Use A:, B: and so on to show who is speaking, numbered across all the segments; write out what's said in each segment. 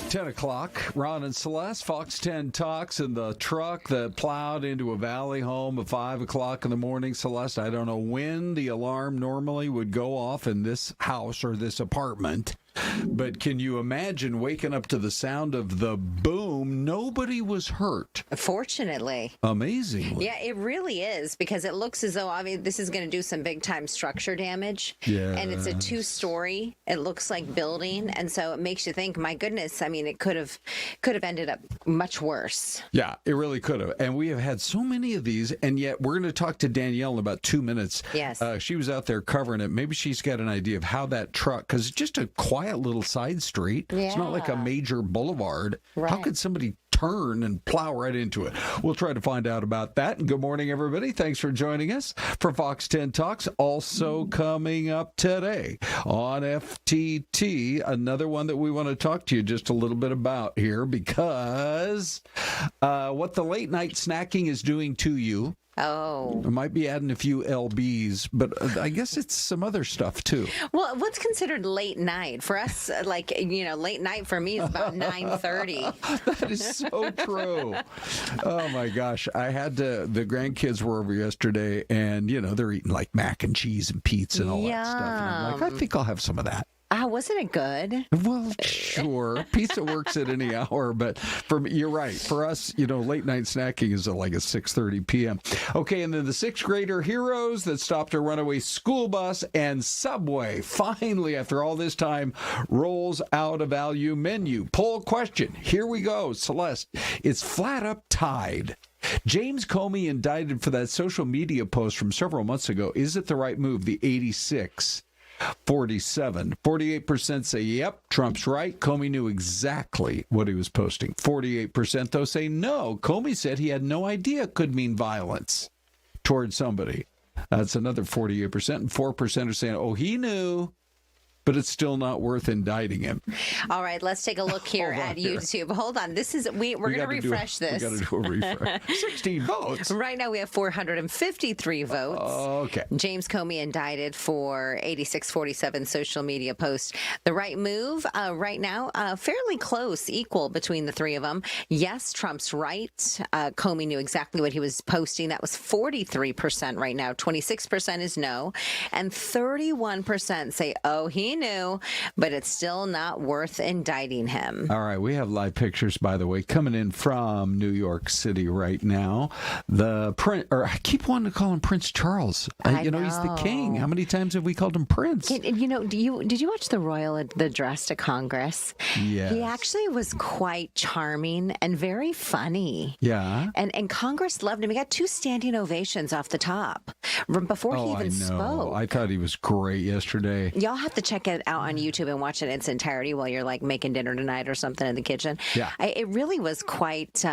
A: 10 o'clock, Ron and Syleste, Fox 10 Talks in the truck that plowed into a valley home at 5 o'clock in the morning. Syleste, I don't know when the alarm normally would go off in this house or this apartment, but can you imagine waking up to the sound of the boom? Nobody was hurt.
B: Fortunately.
A: Amazingly.
B: Yeah, it really is, because it looks as though this is going to do some big-time structure damage.
A: Yeah.
B: And it's a 2-story. It looks like building, and so it makes you think, my goodness, I mean, it could have ended up much worse.
A: Yeah, it really could have. And we have had so many of these, and yet we're going to talk to Danielle in about 2 minutes.
B: Yes.
A: She was out there covering it. Maybe she's got an idea of how that truck, because it's just a quiet little side street.
B: Yeah.
A: It's not like a major boulevard.
B: Right.
A: How could somebody turn and plow right into it? We'll try to find out about that. And good morning, everybody. Thanks for joining us for Fox 10 Talks. Also coming up today on FTT, another one that we want to talk to you just a little bit about here, because what the late night snacking is doing to you.
B: Oh.
A: I might be adding a few LBs, but I guess it's some other stuff too.
B: Well, what's considered late night? For us, late night for me is about 9:30.
A: That is so true. Oh my gosh. The grandkids were over yesterday, and, they're eating like mac and cheese and pizza and all that stuff. And I'm like, I think I'll have some of that.
B: Wasn't it good?
A: Well, sure. Pizza works at any hour, but you're right. For us, late night snacking is at like at 6:30 p.m. Okay, and then the sixth grader heroes that stopped a runaway school bus, and Subway finally, after all this time, rolls out a value menu. Poll question. Here we go, Syleste. It's flat up tied. James Comey indicted for that social media post from several months ago. Is it the right move? The 86. 47. 48% say, yep, Trump's right. Comey knew exactly what he was posting. 48%, though, say no. Comey said he had no idea it could mean violence towards somebody. That's another 48%. And 4% are saying, oh, he knew, but it's still not worth indicting him.
B: All right, let's take a look here at YouTube. Hold on. We're going to refresh this.
A: We got to do a refresh. 16 votes.
B: Right now we have 453 votes.
A: Okay.
B: James Comey indicted for 8647 social media posts. The right move right now, fairly close, equal between the three of them. Yes, Trump's right. Comey knew exactly what he was posting. That was 43% right now. 26% is no. And 31% say, oh, he knew, but it's still not worth indicting him.
A: All right, we have live pictures, by the way, coming in from New York City right now. I keep wanting to call him Prince Charles. He's the king. How many times have we called him Prince?
B: Did you watch the address to Congress?
A: Yes.
B: He actually was quite charming and very funny.
A: Yeah.
B: And Congress loved him. He got 2 standing ovations off the top before he even spoke.
A: I thought he was great yesterday.
B: Y'all have to check it out on YouTube and watch it in its entirety while you're like making dinner tonight or something in the kitchen.
A: Yeah.
B: It really was quite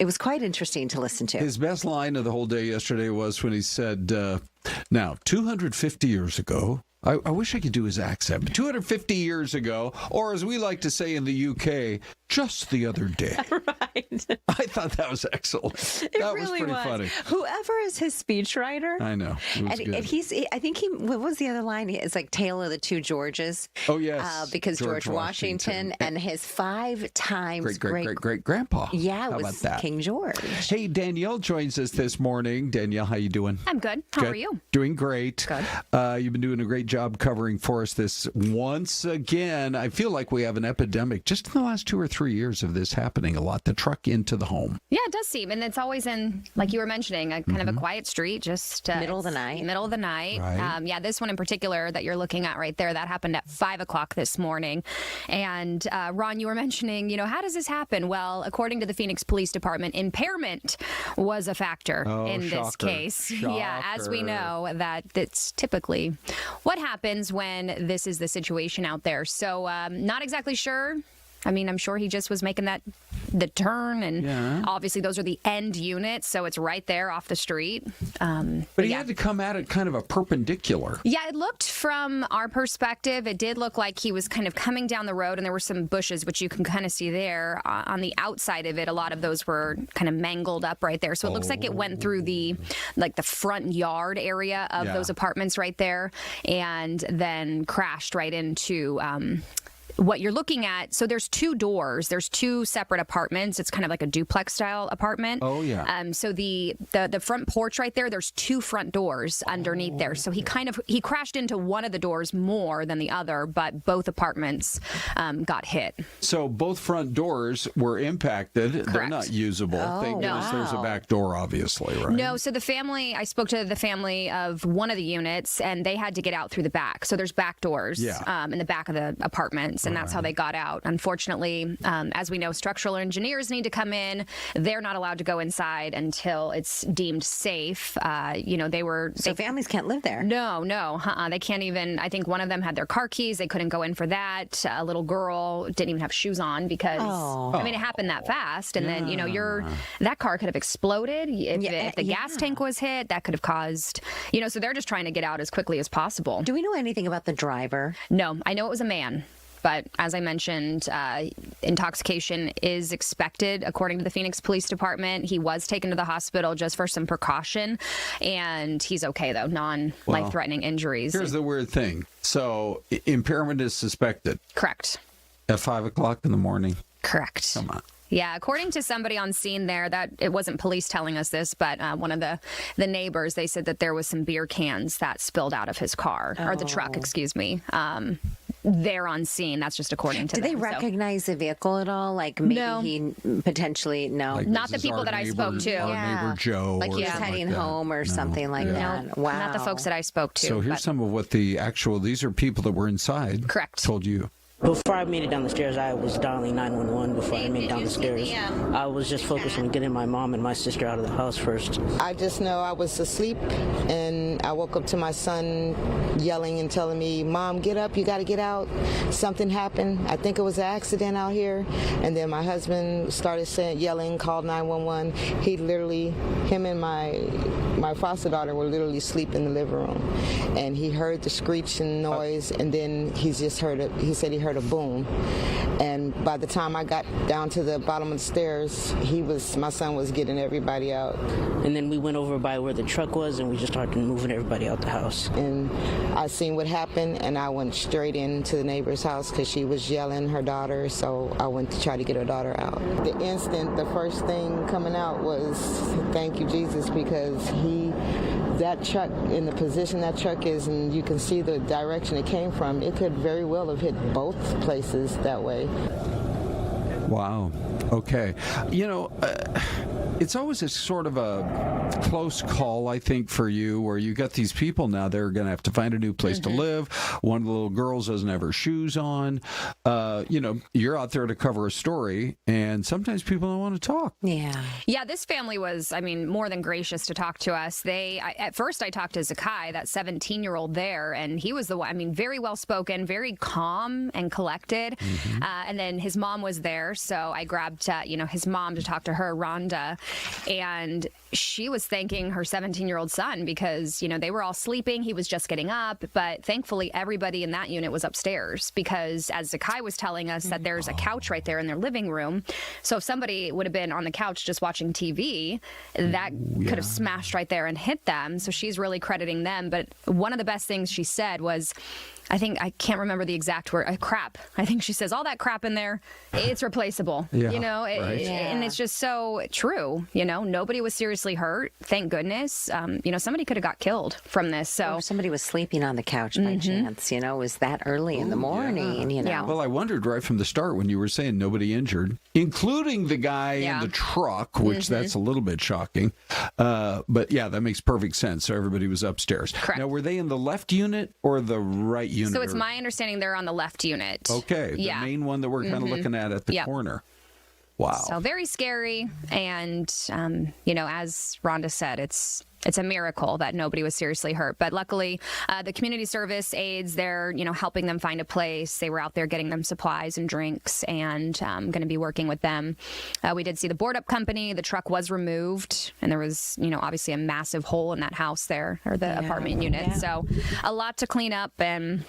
B: interesting to listen to.
A: His best line of the whole day yesterday was when he said, now, 250 years ago, I wish I could do his accent, but 250 years ago, or as we like to say in the UK, just the other day.
B: Right.
A: I thought that was excellent. That
B: really
A: was pretty funny.
B: Whoever is his speechwriter.
A: I know.
B: What was the other line? It's like Tale of the Two Georges.
A: Oh, yes.
B: Because George Washington and his 5 times
A: great-great-great-grandpa.
B: Yeah,
A: how
B: was
A: about that?
B: King George.
A: Hey, Danielle joins us this morning. Danielle, how you doing?
C: I'm good. How are you?
A: Doing great.
C: Good.
A: You've been doing a great job covering for us this once again. I feel like we have an epidemic just in the last 2 or 3 years of this happening a lot. The truck into the home.
C: Yeah, it does seem. And it's always in, like you were mentioning, a kind of a quiet street, just
B: middle of the night.
A: Right.
C: This one in particular that you're looking at right there, that happened at 5 o'clock this morning. And Ron, you were mentioning, how does this happen? Well, according to the Phoenix Police Department, impairment was a factor in this case. Yeah, as we know, that it's typically what happens when this is the situation out there. So not exactly sure. I mean, I'm sure he just was making the turn, and obviously those are the end units, so it's right there off the street.
A: But he had to come at it kind of a perpendicular.
C: Yeah, it looked from our perspective, it did look like he was kind of coming down the road, and there were some bushes, which you can kind of see there. On the outside of it, a lot of those were kind of mangled up right there. So it looks like it went through the front yard area of those apartments right there, and then crashed right into what you're looking at, so there's two doors. There's two separate apartments. It's kind of like a duplex style apartment.
A: Oh, yeah.
C: So the front porch right there's two front doors underneath there. So he crashed into one of the doors more than the other, but both apartments got hit.
A: So both front doors were impacted.
C: Correct.
A: They're not usable. Thank goodness there's a back door, obviously, right?
C: No, so I spoke to the family of one of the units, and they had to get out through the back. So there's back doors in the back of the apartments, and that's how they got out. Unfortunately, as we know, structural engineers need to come in. They're not allowed to go inside until it's deemed safe. So
B: families can't live there.
C: No. They can't even. I think one of them had their car keys. They couldn't go in for that. A little girl didn't even have shoes on because it happened that fast. And then that car could have exploded if the gas tank was hit. That could have caused. So they're just trying to get out as quickly as possible.
B: Do we know anything about the driver?
C: No, I know it was a man. But as I mentioned, intoxication is expected, according to the Phoenix Police Department. He was taken to the hospital just for some precaution, and he's okay, though, non-life-threatening injuries.
A: Here's the weird thing. So impairment is suspected.
C: Correct.
A: At 5 o'clock in the morning?
C: Correct.
A: Come on.
C: Yeah, according to somebody on scene there, that it wasn't police telling us this, but one of the neighbors, they said that there was some beer cans that spilled out of his car, or the truck, excuse me. They're on scene. That's just according to them.
B: Did they recognize the vehicle at all? Like maybe he potentially,
A: Like,
C: not the people that I spoke to.
A: Our neighbor Joe.
B: Like he was heading home or something like that. Wow.
C: Not the folks that I spoke to.
A: So here's some of what these are people that were inside.
C: Correct.
A: Told you.
D: Before I made it down the stairs, I was dialing 911 before I made it down the stairs. I was just focused on getting my mom and my sister out of the house first.
E: I just know I was asleep, and I woke up to my son yelling and telling me, "Mom, get up, you got to get out. Something happened. I think it was an accident out here." And then my husband started yelling, called 911. Him and my foster daughter were literally asleep in the living room. And he heard the screeching noise, and then he said he heard a boom. And by the time I got down to the bottom of the stairs, my son was getting everybody out.
D: And then we went over by where the truck was, and we just started moving everybody out the house.
E: And I seen what happened, and I went straight into the neighbor's house because she was yelling her daughter, so I went to try to get her daughter out. The first thing coming out was, thank you, Jesus, because that truck, in the position that truck is, and you can see the direction it came from, it could very well have hit both places that way.
A: Wow. Okay. It's always a sort of a close call, I think, for you, where you got these people now, they're going to have to find a new place to live. One of the little girls doesn't have her shoes on. You're out there to cover a story, and sometimes people don't want to talk.
C: Yeah, this family was, more than gracious to talk to us. At first I talked to Zakai, that 17-year-old there, and he was the one, very well-spoken, very calm and collected. And then his mom was there, so I grabbed, his mom to talk to her, Rhonda. And she was thanking her 17-year-old son because, they were all sleeping. He was just getting up. But thankfully, everybody in that unit was upstairs because, as Zakai was telling us, that there's a couch right there in their living room. So if somebody would have been on the couch just watching TV, that could have smashed right there and hit them. So she's really crediting them. But one of the best things she said was, I can't remember the exact word, crap. I think she says, all that crap in there, it's replaceable. And it's just so true. Nobody was seriously hurt. Thank goodness. Somebody could have got killed from this. So
B: or somebody was sleeping on the couch by chance, it was that early in the morning,
C: Yeah.
A: Well, I wondered right from the start when you were saying nobody injured, including the guy in the truck, which that's a little bit shocking. But yeah, that makes perfect sense. So everybody was upstairs.
C: Correct.
A: Now, were they in the left unit or the right unit?
C: So it's my understanding they're on the left unit.
A: Okay. The main one that we're kind of looking at the corner. Wow.
C: So very scary. And, as Rhonda said, it's a miracle that nobody was seriously hurt. But luckily, the community service aides, they're, helping them find a place. They were out there getting them supplies and drinks, and going to be working with them. We did see the board-up company. The truck was removed, and there was, obviously a massive hole in that house there, or the apartment unit. So a lot to clean up, and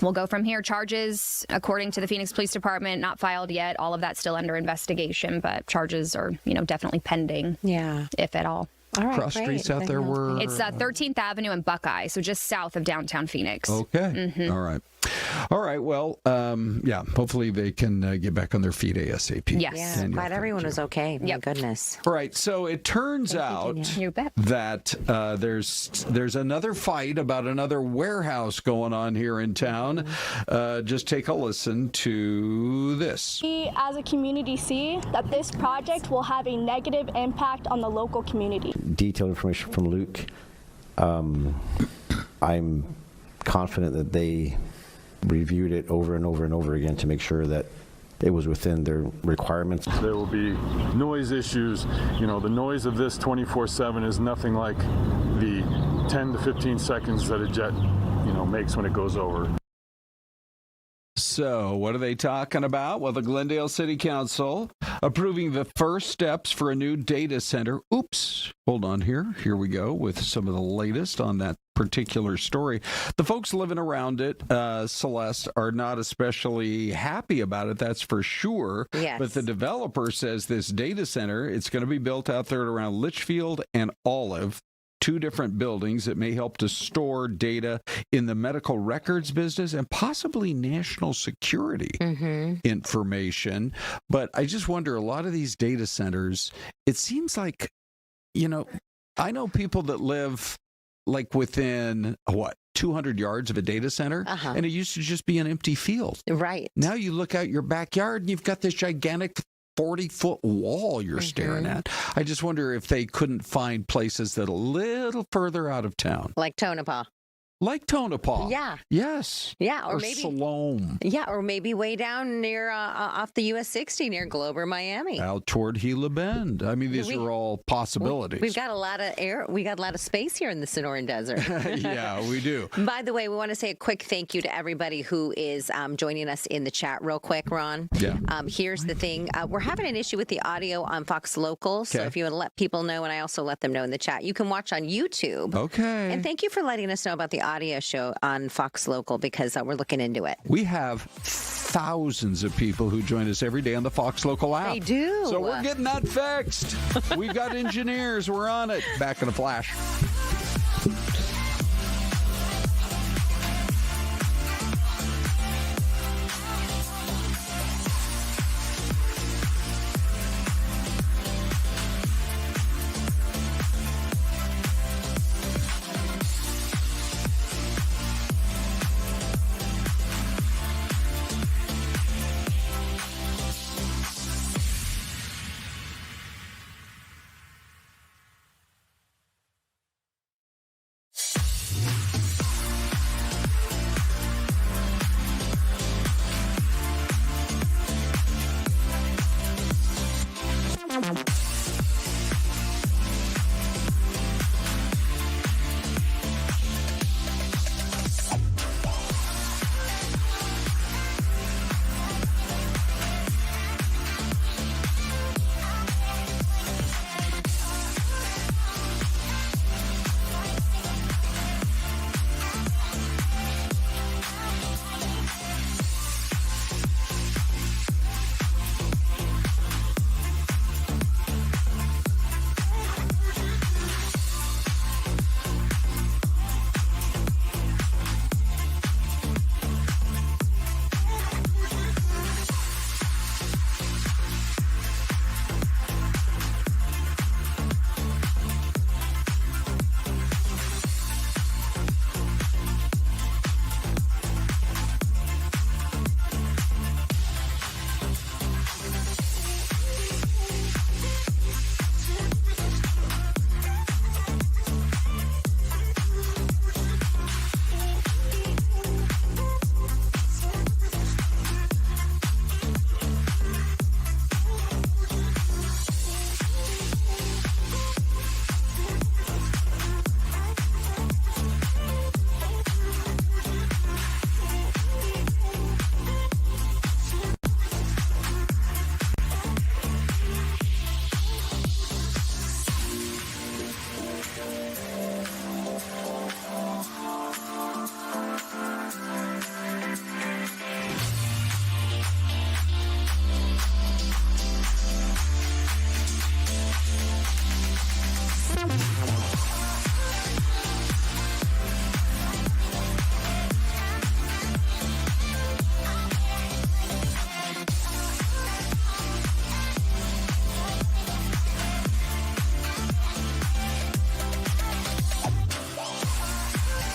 C: we'll go from here. Charges, according to the Phoenix Police Department, not filed yet. All of that's still under investigation, but charges are, definitely pending, if at all.
B: All right,
A: cross streets out there were...
C: It's 13th Avenue and Buckeye, so just south of downtown Phoenix.
A: Okay. All right. All right. Well, yeah, hopefully they can get back on their feet ASAP.
C: Yes.
B: Yeah,
A: Daniel,
B: glad everyone was okay. My
C: Yep.
B: goodness.
A: All right. So it turns out
C: You bet.
A: that there's another fight about another warehouse going on here in town. Just take a listen to this.
F: We, as a community, see that this project will have a negative impact on the local community.
G: Detailed information from Luke. I'm confident that they reviewed it over and over and over again to make sure that it was within their requirements.
H: There will be noise issues. You know, the noise of this 24/7 is nothing like the 10 to 15 seconds that a jet, makes when it goes over.
A: So, what are they talking about? Well, the Glendale City Council approving the first steps for a new data center. Oops, hold on here. Here we go with some of the latest on that particular story. The folks living around it, Syleste, are not especially happy about it, that's for sure.
B: Yes.
A: But the developer says this data center, it's going to be built out there around Litchfield and Olive. 2 different buildings that may help to store data in the medical records business and possibly national security information. But I just wonder, a lot of these data centers, it seems like, I know people that live like within, 200 yards of a data center, and it used to just be an empty field.
B: Right.
A: Now you look out your backyard and you've got this gigantic 40-foot wall you're staring at. I just wonder if they couldn't find places that are a little further out of town.
B: Like Tonopah.
A: Like Tonopah.
B: Yeah.
A: Yes.
B: Yeah, or
A: maybe
B: maybe
A: Siloam.
B: Yeah, or maybe way down near off the US 60 near Globe or Miami.
A: Out toward Gila Bend. I mean, these are all possibilities.
B: We've got a lot of air. We got a lot of space here in the Sonoran Desert.
A: Yeah, we do.
B: By the way, we want to say a quick thank you to everybody who is joining us in the chat real quick, Ron.
A: Yeah.
B: Here's the thing. We're having an issue with the audio on Fox Local. So if you want to let people know, and I also let them know in the chat, you can watch on YouTube.
A: Okay.
B: And thank you for letting us know about the audio show on Fox Local, because we're looking into it.
A: We have thousands of people who join us every day on the Fox Local app.
B: They do.
A: So we're getting that fixed. We've got engineers. We're on it. Back in a flash.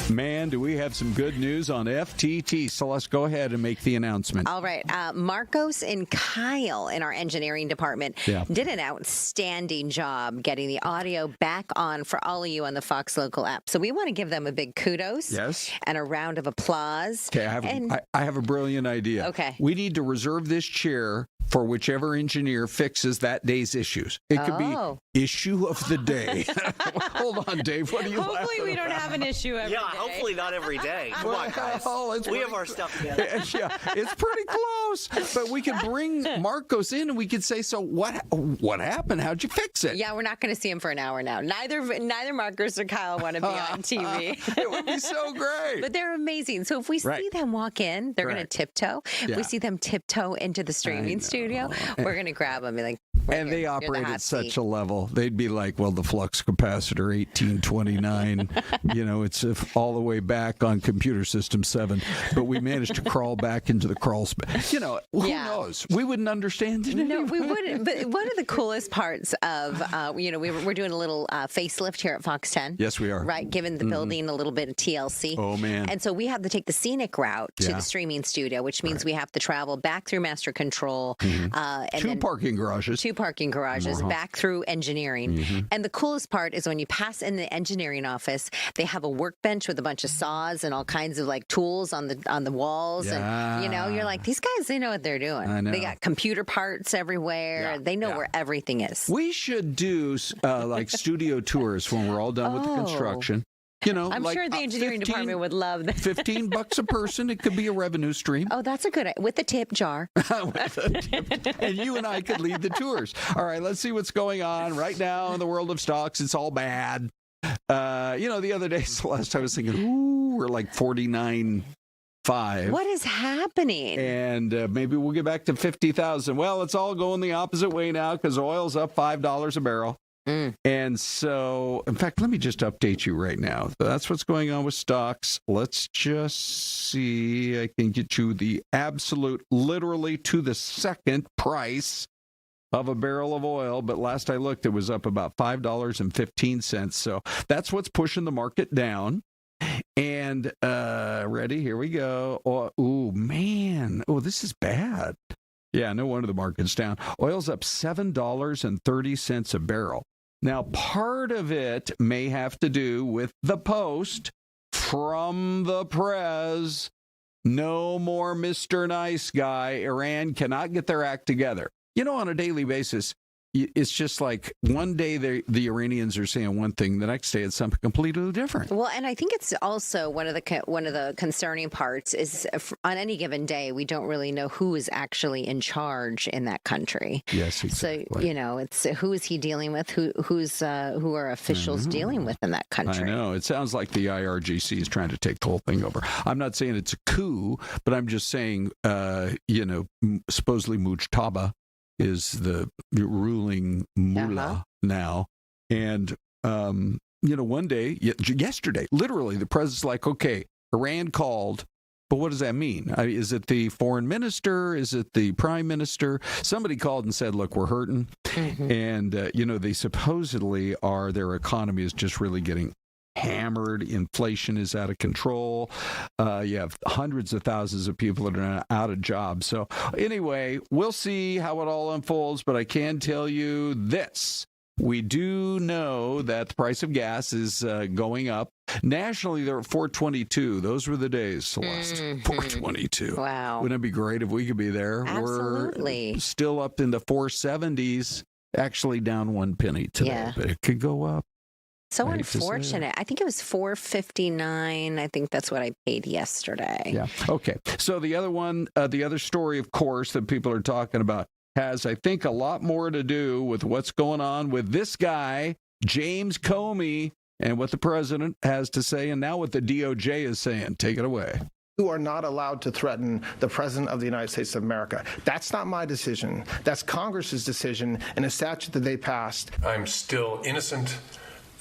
A: Man, do we have some good news on FTT. Celeste, go ahead and make the announcement.
B: All right. Marcos and Kyle in our engineering department did an outstanding job getting the audio back on for all of you on the Fox Local app. So we want to give them a big kudos and a round of applause.
A: Okay, I have a brilliant idea.
B: Okay.
A: We need to reserve this chair for whichever engineer fixes that day's issues. It could be issue of the day. Hold on, Dave. What are you laughing
B: Hopefully we don't have an issue every day.
I: Hopefully not every day. Come on, guys. We have our stuff together.
A: Yeah, it's pretty close. But we could bring Marcos in and we could say, so what happened? How'd you fix it?
B: Yeah, we're not going to see him for an hour now. Neither Marcos or Kyle want to be on TV.
A: It would be so great.
B: But they're amazing. So if we see them walk in, they're going to tiptoe.
A: Yeah.
B: We see them tiptoe into the streaming studio. We're going to grab them and be like,
A: and they operate at such a level. They'd be like, well, the flux capacitor 1829, it's all the way back on computer system 7, but we managed to crawl back into the crawl space. Who knows? We wouldn't understand it.
B: No, we wouldn't. But one of the coolest parts of, we're doing a little facelift here at Fox 10.
A: Yes, we are.
B: Right, giving the building a little bit of TLC.
A: Oh, man.
B: And so we have to take the scenic route to the streaming studio, which means we have to travel back through master control. And
A: Two parking garages,
B: back through engineering. And the coolest part is when you pass in the engineering office, they have a workbench with a bunch of saws and all kinds of like tools on the walls.
A: Yeah.
B: And you're like, these guys, they know what they're doing.
A: I know.
B: They got computer parts everywhere.
A: Yeah.
B: They know where everything is.
A: We should do like studio tours when we're all done with the construction.
B: I'm sure the engineering department would love that.
A: $15 a person. It could be a revenue stream.
B: Oh, that's a good idea. With the tip jar.
A: And you and I could lead the tours. All right, let's see what's going on right now in the world of stocks. It's all bad. The other day, Celeste, I was thinking, we're like 49.5.
B: What is happening?
A: And maybe we'll get back to 50,000. Well, it's all going the opposite way now because oil's up $5 a barrel. And so, in fact, let me just update you right now. That's what's going on with stocks. Let's just see. I can get you the absolute, literally to the second price of a barrel of oil. But last I looked, it was up about $5.15. So that's what's pushing the market down. And ready? Here we go. Oh, man. Oh, this is bad. Yeah, no wonder the market's down. Oil's up $7.30 a barrel. Now, part of it may have to do with the post from the prez. No more Mr. Nice Guy. Iran cannot get their act together. On a daily basis, it's just like one day the Iranians are saying one thing, the next day it's something completely different.
B: Well, and I think it's also one of the concerning parts is on any given day we don't really know who is actually in charge in that country.
A: Yes, exactly.
B: So it's who is he dealing with? Who are officials dealing with in that country?
A: I know. It sounds like the IRGC is trying to take the whole thing over. I'm not saying it's a coup, but I'm just saying, supposedly Mujtaba is the ruling mullah now. And, one day, yesterday, literally, the president's like, okay, Iran called, but what does that mean? Is it the foreign minister? Is it the prime minister? Somebody called and said, look, we're hurting. And, they supposedly their economy is just really getting hammered. Inflation is out of control. You have hundreds of thousands of people that are out of jobs. So anyway, we'll see how it all unfolds, but I can tell you this. We do know that the price of gas is going up. Nationally, they're at $4.22. Those were the days, Celeste. $4.22.
B: Wow.
A: Wouldn't it be great if we could be there?
B: Absolutely.
A: We're still up in the 470s, actually down 1 penny today, but it could go up.
B: So unfortunate. I think it was $4.59. I think that's what I paid yesterday.
A: Yeah. Okay. So the other one, the other story, of course, that people are talking about has, I think, a lot more to do with what's going on with this guy, James Comey, and what the president has to say, and now what the DOJ is saying. Take it away.
J: You are not allowed to threaten the President of the United States of America. That's not my decision. That's Congress's decision in a statute that they passed.
K: I'm still innocent.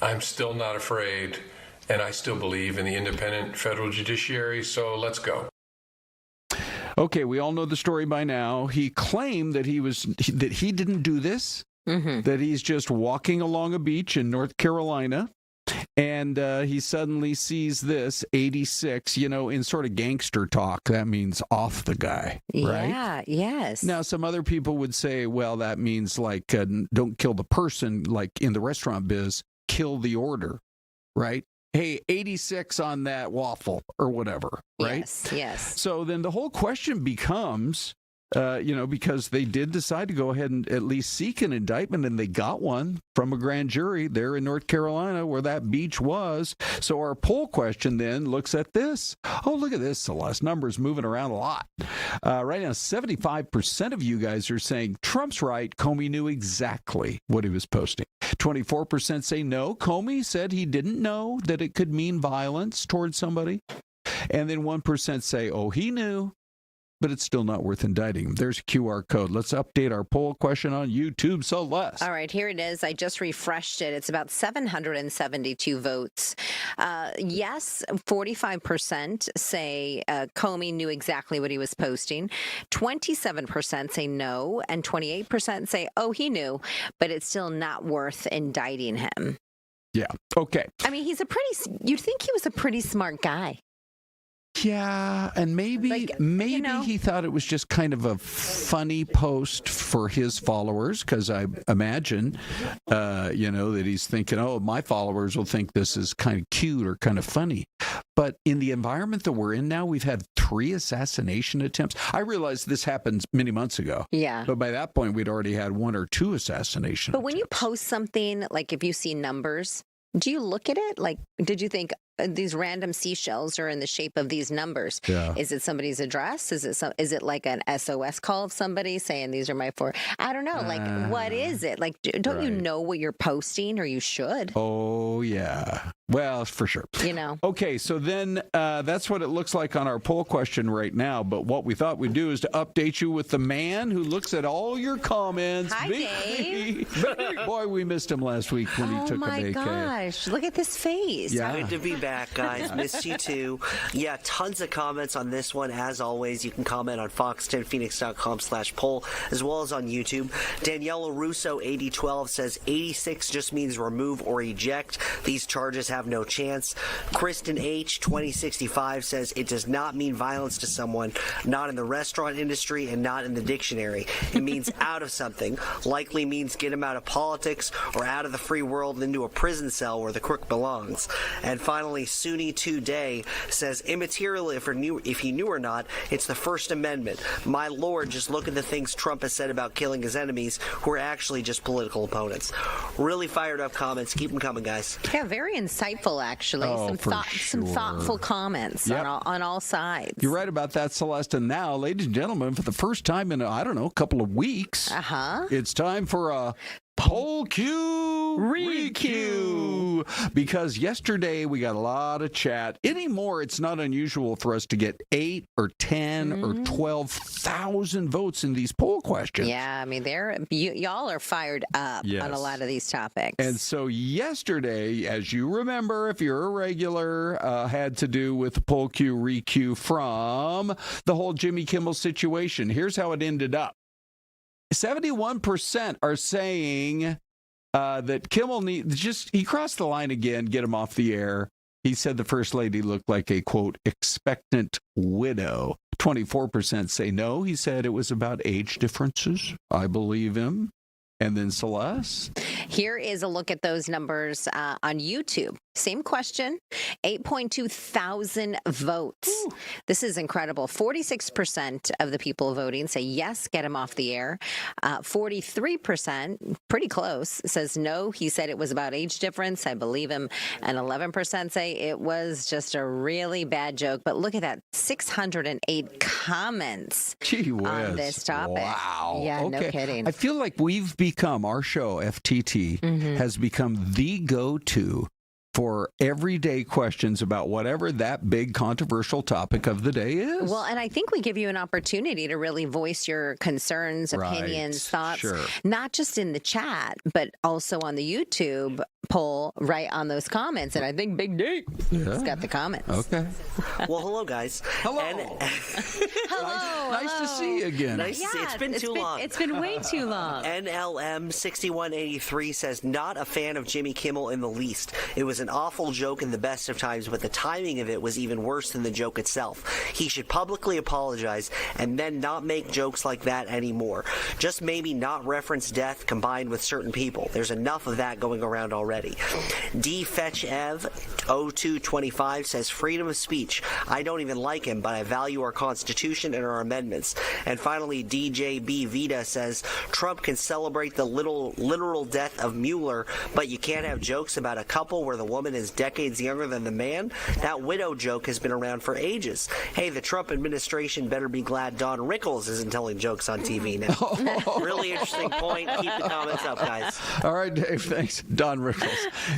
K: I'm still not afraid. And I still believe in the independent federal judiciary. So let's go.
A: Okay, we all know the story by now. He claimed that he didn't do this, that he's just walking along a beach in North Carolina, And he suddenly sees this 86, in sort of gangster talk. That means off the guy, right?
B: Yeah, yes.
A: Now, some other people would say, well, that means like don't kill the person, like in the restaurant biz, kill the order, right? Hey, 86 on that waffle or whatever, right?
B: Yes.
A: So then the whole question becomes, because they did decide to go ahead and at least seek an indictment, and they got one from a grand jury there in North Carolina where that beach was. So our poll question then looks at this. Oh, look at this, Celeste. Numbers moving around a lot. Right now, 75% of you guys are saying Trump's right. Comey knew exactly what he was posting. 24% say no. Comey said he didn't know that it could mean violence towards somebody. And then 1% say, oh, he knew, but it's still not worth indicting him. There's a QR code. Let's update our poll question on YouTube, Celeste.
B: All right, here it is. I just refreshed it. It's about 772 votes. Yes, 45% say Comey knew exactly what he was posting. 27% say no, and 28% say, oh, he knew, but it's still not worth indicting him.
A: Yeah. Okay.
B: I mean, you'd think he was a pretty smart guy.
A: Yeah, and maybe he thought it was just kind of a funny post for his followers, because I imagine, that he's thinking, oh, my followers will think this is kind of cute or kind of funny. But in the environment that we're in now, we've had 3 assassination attempts. I realized this happened many months ago.
B: Yeah.
A: But by that point, we'd already had 1 or 2 assassination attempts.
B: When you post something, like if you see numbers, do you look at it? Like, did you think these random seashells are in the shape of these numbers?
A: Yeah.
B: Is it somebody's address? Is it like an SOS call of somebody saying these are my 4? I don't know. Like, what is it? Like, don't you know what you're posting, or you should?
A: Oh, yeah. Well, for sure. Okay, so then that's what it looks like on our poll question right now. But what we thought we'd do is to update you with the man who looks at all your comments.
B: Hi, Dave.
A: Boy, we missed him last week when he took a vacay.
B: Oh, my gosh. Look at this face.
I: Yeah. Good to be back, guys. Missed you too. Yeah, tons of comments on this one. As always, you can comment on fox10phoenix.com/poll, as well as on YouTube. Daniela Russo 8012 says 86 just means remove or eject. These charges have no chance. Kristen H 2065 says it does not mean violence to someone, not in the restaurant industry and not in the dictionary. It means out of something. Likely means get him out of politics or out of the free world into a prison cell where the crook belongs. And finally, Sunni Today says immaterial if he knew or not. It's the First Amendment. My lord, just look at the things Trump has said about killing his enemies, who are actually just political opponents. Really fired up comments. Keep them coming, guys.
B: Yeah, very insightful, actually.
A: Oh,
B: Some thoughtful comments on all sides.
A: You're right about that, Celeste. And now, ladies and gentlemen, for the first time in, a couple of weeks, it's time for a Poll Q Re-Q, because yesterday we got a lot of chat. Anymore, it's not unusual for us to get 8 or 10 or 12,000 votes in these poll questions.
B: Yeah, I mean, y'all are fired up on a lot of these topics.
A: And so yesterday, as you remember, if you're a regular, had to do with the Poll Q Re-Q from the whole Jimmy Kimmel situation. Here's how it ended up. 71% are saying that Kimmel he crossed the line again, get him off the air. He said the First Lady looked like a, quote, expectant widow. 24% say no. He said it was about age differences. I believe him. And then Celeste?
B: Here is a look at those numbers on YouTube. Same question, 8.2 thousand votes. Ooh. This is incredible. 46% of the people voting say yes, get him off the air. 43%, pretty close, says no. He said it was about age difference. I believe him. And 11% say it was just a really bad joke. But look at that, 608 comments on this topic.
A: Wow.
B: Yeah,
A: okay.
B: No kidding.
A: I feel like our show, FTT, has become the go-to for everyday questions about whatever that big controversial topic of the day is.
B: Well, and I think we give you an opportunity to really voice your concerns, opinions, thoughts, not just in the chat, but also on the YouTube poll, right on those comments. And I think Big D has got the comments.
A: Okay.
I: Well, hello, guys.
A: Hello.
B: Hello.
A: Nice to see you again.
I: Nice to see you. It's been too long.
B: It's been way too long.
I: NLM 6183 says, not a fan of Jimmy Kimmel in the least. It was an awful joke in the best of times, but the timing of it was even worse than the joke itself. He should publicly apologize and then not make jokes like that anymore. Just maybe not reference death combined with certain people. There's enough of that going around already. D. Fetch Ev 0225 says, freedom of speech. I don't even like him, but I value our Constitution and our amendments. And finally, DJB Vita says, Trump can celebrate the literal death of Mueller, but you can't have jokes about a couple where the woman is decades younger than the man. That widow joke has been around for ages. Hey, the Trump administration better be glad Don Rickles isn't telling jokes on TV now. Really interesting point. Keep the comments up, guys.
A: All right, Dave, thanks. Don Rickles.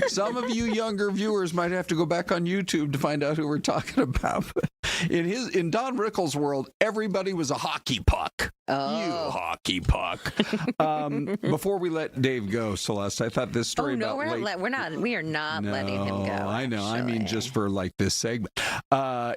A: Some of you younger viewers might have to go back on YouTube to find out who we're talking about. In Don Rickles' world, everybody was a hockey puck.
B: Oh.
A: You hockey puck. Before we let Dave go, Celeste, I thought this story about
B: we are not letting him go.
A: I know.
B: Actually.
A: I mean, just for like this segment.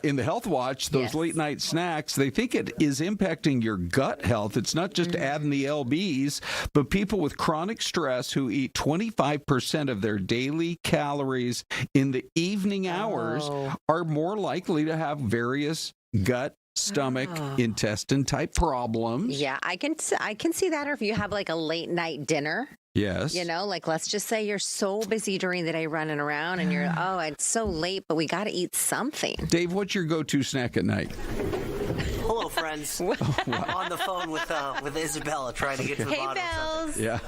A: In the Health Watch, those late night snacks, they think it is impacting your gut health. It's not just adding the LBs, but people with chronic stress who eat 25% of their daily calories in the evening hours are more likely to have various gut, stomach, intestine type problems.
B: Yeah, I can see that. Or if you have like a late night dinner.
A: Yes.
B: You know, like let's just say you're so busy during the day running around and you're, it's so late, but we got to eat something.
A: Dave, what's your go-to snack at night?
I: Hello, friends. I'm on the phone with Isabella trying to get to the bottom of something.
A: Yeah.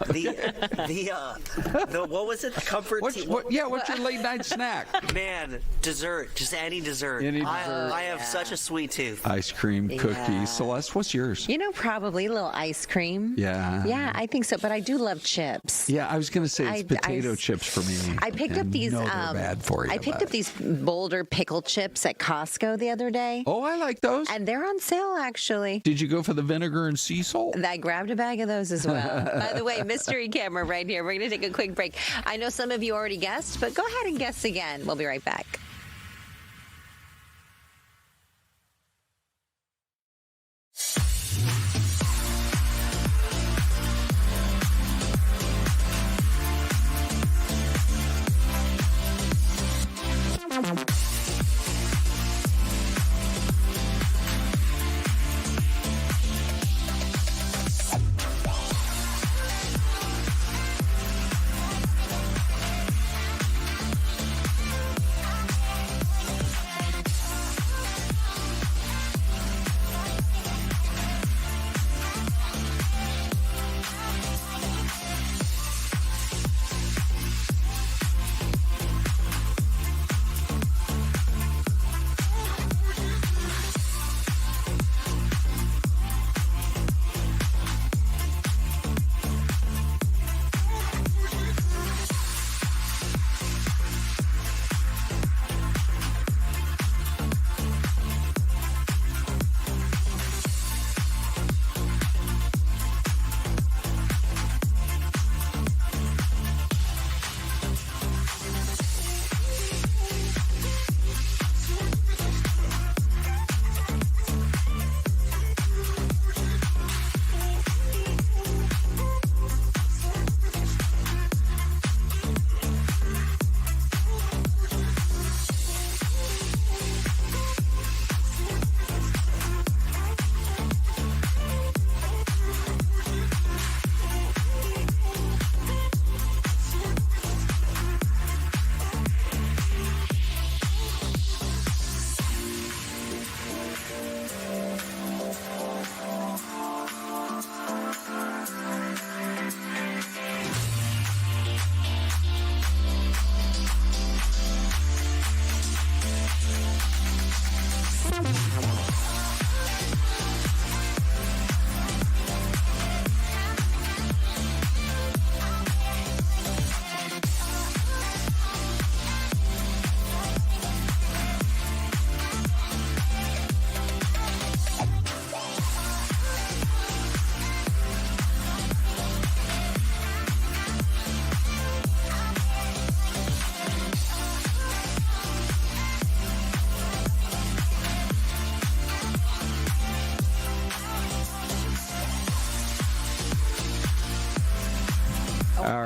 I: The what was it? The comfort tea?
A: What's your late night snack?
I: Man, dessert. Just any dessert.
A: Any dessert.
I: I have such a sweet tooth.
A: Ice cream, cookies. Celeste, what's yours?
B: You know, probably a little ice cream.
A: Yeah.
B: Yeah, I think so. But I do love chips.
A: Yeah, I was going to say it's potato chips for me.
B: I picked up these.
A: They're bad for you.
B: I picked up these Boulder pickle chips at Costco the other day.
A: Oh, I like those.
B: And they're on sale, actually.
A: Did you go for the vinegar and sea salt?
B: I grabbed a bag of those as well. By the way, mystery camera right here. We're going to take a quick break. I know some of you already guessed, but go ahead and guess again. We'll be right back.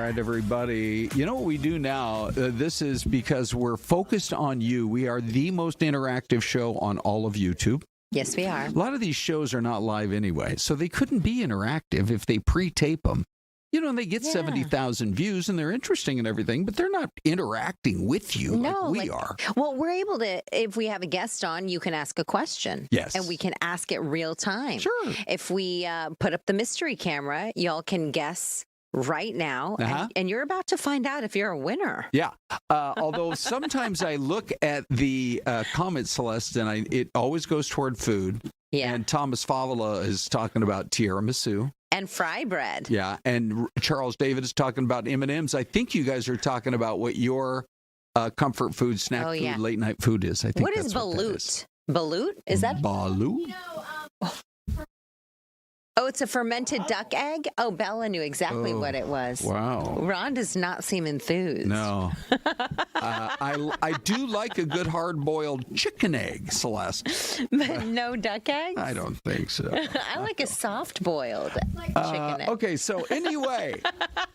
A: right, everybody. You know what we do now? This is because we're focused on you. We are the most interactive show on all of YouTube.
B: Yes, we are.
A: A lot of these shows are not live anyway, so they couldn't be interactive if they pre-tape them. You know, and they get 70,000 views, and they're interesting and everything, but they're not interacting with you like we are.
B: Well, we're able to, if we have a guest on, you can ask a question.
A: Yes.
B: And we can ask it real time.
A: Sure.
B: If we put up the mystery camera, y'all can guess right now, and you're about to find out if you're a winner.
A: Yeah. Although sometimes I look at the comments, Celeste, and it always goes toward food.
B: Yeah.
A: And Thomas Favola is talking about tiramisu.
B: And fry bread.
A: Yeah, and Charles David is talking about M&Ms. I think you guys are talking about what your comfort food, snack food, late night food is. I think
B: what is balut? Balut? Is that
A: balut?
B: Oh, it's a fermented duck egg? Oh, Bella knew exactly what it was.
A: Wow.
B: Ron does not seem enthused.
A: No. I do like a good hard-boiled chicken egg, Celeste.
B: But no duck eggs?
A: I don't think so.
B: I like a soft-boiled chicken egg.
A: Okay, so anyway,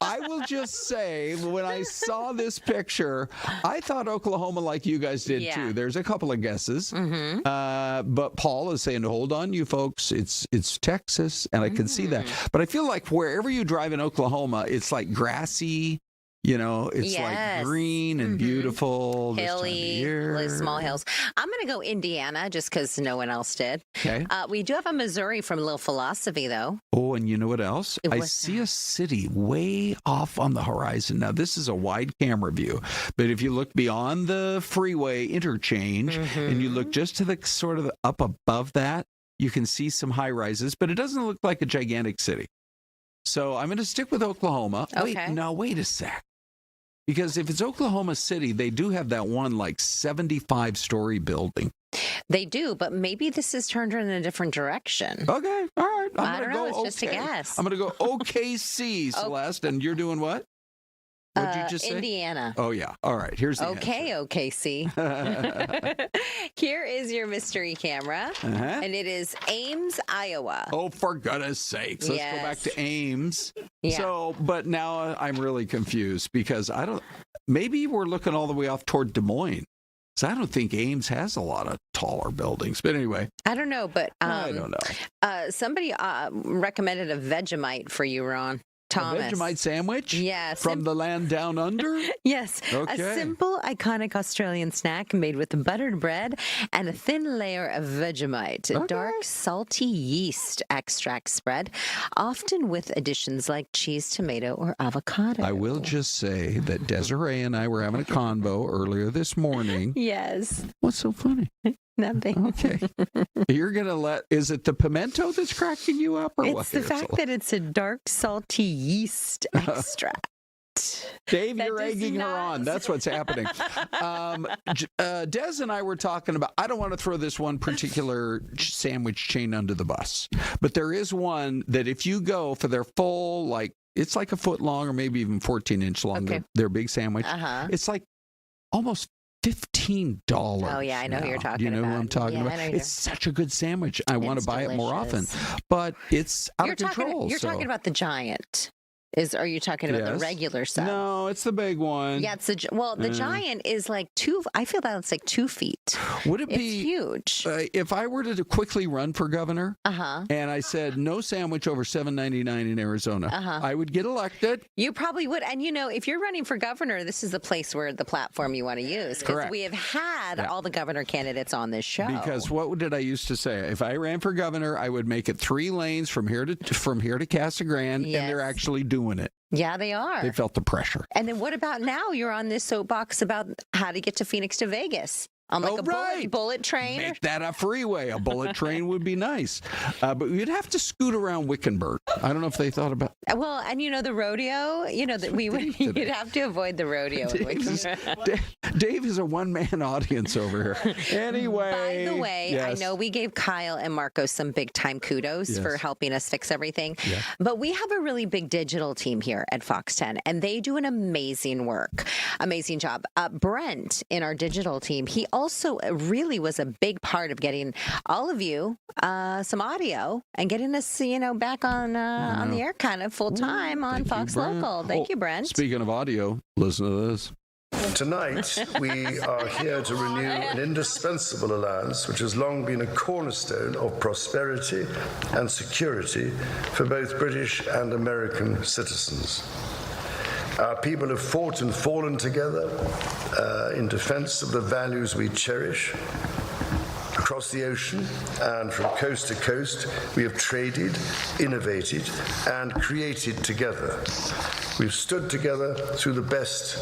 A: I will just say, when I saw this picture, I thought Oklahoma like you guys did too. There's a couple of guesses. But Paul is saying, hold on, you folks, it's Texas. And I can see that. But I feel like wherever you drive in Oklahoma, it's like grassy, you know, it's like green and beautiful.
B: Hilly, small hills. I'm going to go Indiana just because no one else did.
A: Okay.
B: We do have a Missouri from Little Philosophy, though.
A: Oh, and you know what else? I see a city way off on the horizon. Now, this is a wide camera view, but if you look beyond the freeway interchange and you look just to the sort of up above that, you can see some high rises, but it doesn't look like a gigantic city. So I'm going to stick with Oklahoma.
B: Okay.
A: Wait a sec. Because if it's Oklahoma City, they do have that one like 75-story building.
B: They do, but maybe this is turned in a different direction.
A: Okay. All right.
B: I don't know. It's just a guess.
A: I'm going to go OKC, Celeste. And you're doing what? What did you just say?
B: Indiana.
A: Oh, yeah. All right. Here's the answer.
B: OKC. Here is your mystery camera, and it is Ames, Iowa.
A: Oh, for goodness sakes. Let's go back to Ames.
B: Yeah.
A: So, but now I'm really confused because maybe we're looking all the way off toward Des Moines. So I don't think Ames has a lot of taller buildings. But anyway.
B: I don't know, but
A: I don't know.
B: Somebody recommended a Vegemite for you, Ron. Thomas.
A: A Vegemite sandwich?
B: Yes.
A: From the land down under?
B: Yes.
A: Okay.
B: A simple, iconic Australian snack made with buttered bread and a thin layer of Vegemite.
A: Okay.
B: Dark, salty yeast extract spread, often with additions like cheese, tomato, or avocado.
A: I will just say that Desiree and I were having a convo earlier this morning.
B: Yes.
A: What's so funny?
B: Nothing.
A: Okay. You're going to is it the pimento that's cracking you up or what?
B: It's the fact that it's a dark, salty yeast extract.
A: Dave, you're egging her on. That's what's happening. Des and I were talking about, I don't want to throw this one particular sandwich chain under the bus, but there is one that if you go for their full, like, it's like a foot long or maybe even 14-inch long, their big sandwich. It's like almost $15.
B: Oh, yeah, I know who you're talking about.
A: You know who I'm talking about? It's such a good sandwich. I want to buy it more often, but it's out of control.
B: You're talking about the giant. Are you talking about the regular size?
A: No, it's the big one.
B: Yeah, it's the giant is like I feel that it's like 2 feet.
A: Would it be
B: huge?
A: If I were to quickly run for governor, and I said no sandwich over $7.99 in Arizona, I would get elected.
B: You probably would, and if you're running for governor, this is the place where the platform you want to use. Because we have had all the governor candidates on this show.
A: Because what did I used to say? If I ran for governor, I would make it 3 lanes from here to Casa Grande, and they're actually doing it.
B: Yeah, they are.
A: They felt the pressure.
B: And then what about now? You're on this soapbox about how to get to Phoenix to Vegas. On like a bullet train.
A: Make that a freeway. A bullet train would be nice. But you'd have to scoot around Wickenburg. I don't know if they thought about
B: Well, and the rodeo, that you'd have to avoid the rodeo.
A: Dave is a one-man audience over here. Anyway.
B: By the way, I know we gave Kyle and Marco some big-time kudos for helping us fix everything. Yeah. But we have a really big digital team here at Fox 10, and they do an amazing job. Brent in our digital team, he also really was a big part of getting all of you some audio and getting us, back on the air kind of full time on Fox Local. Thank you, Brent.
A: Speaking of audio, listen to this.
L: Tonight, we are here to renew an indispensable alliance which has long been a cornerstone of prosperity and security for both British and American citizens. Our people have fought and fallen together in defense of the values we cherish. Across the ocean and from coast to coast, we have traded, innovated, and created together. We've stood together through the best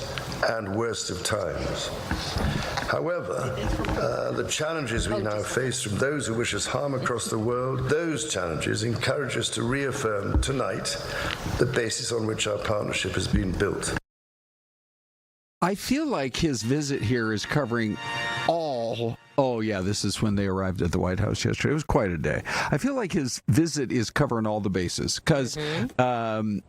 L: and worst of times. However, the challenges we now face from those who wish us harm across the world, those challenges encourage us to reaffirm tonight the basis on which our partnership has been built.
A: I feel like his visit here is covering all. Oh, yeah, this is when they arrived at the White House yesterday. It was quite a day. I feel like his visit is covering all the bases because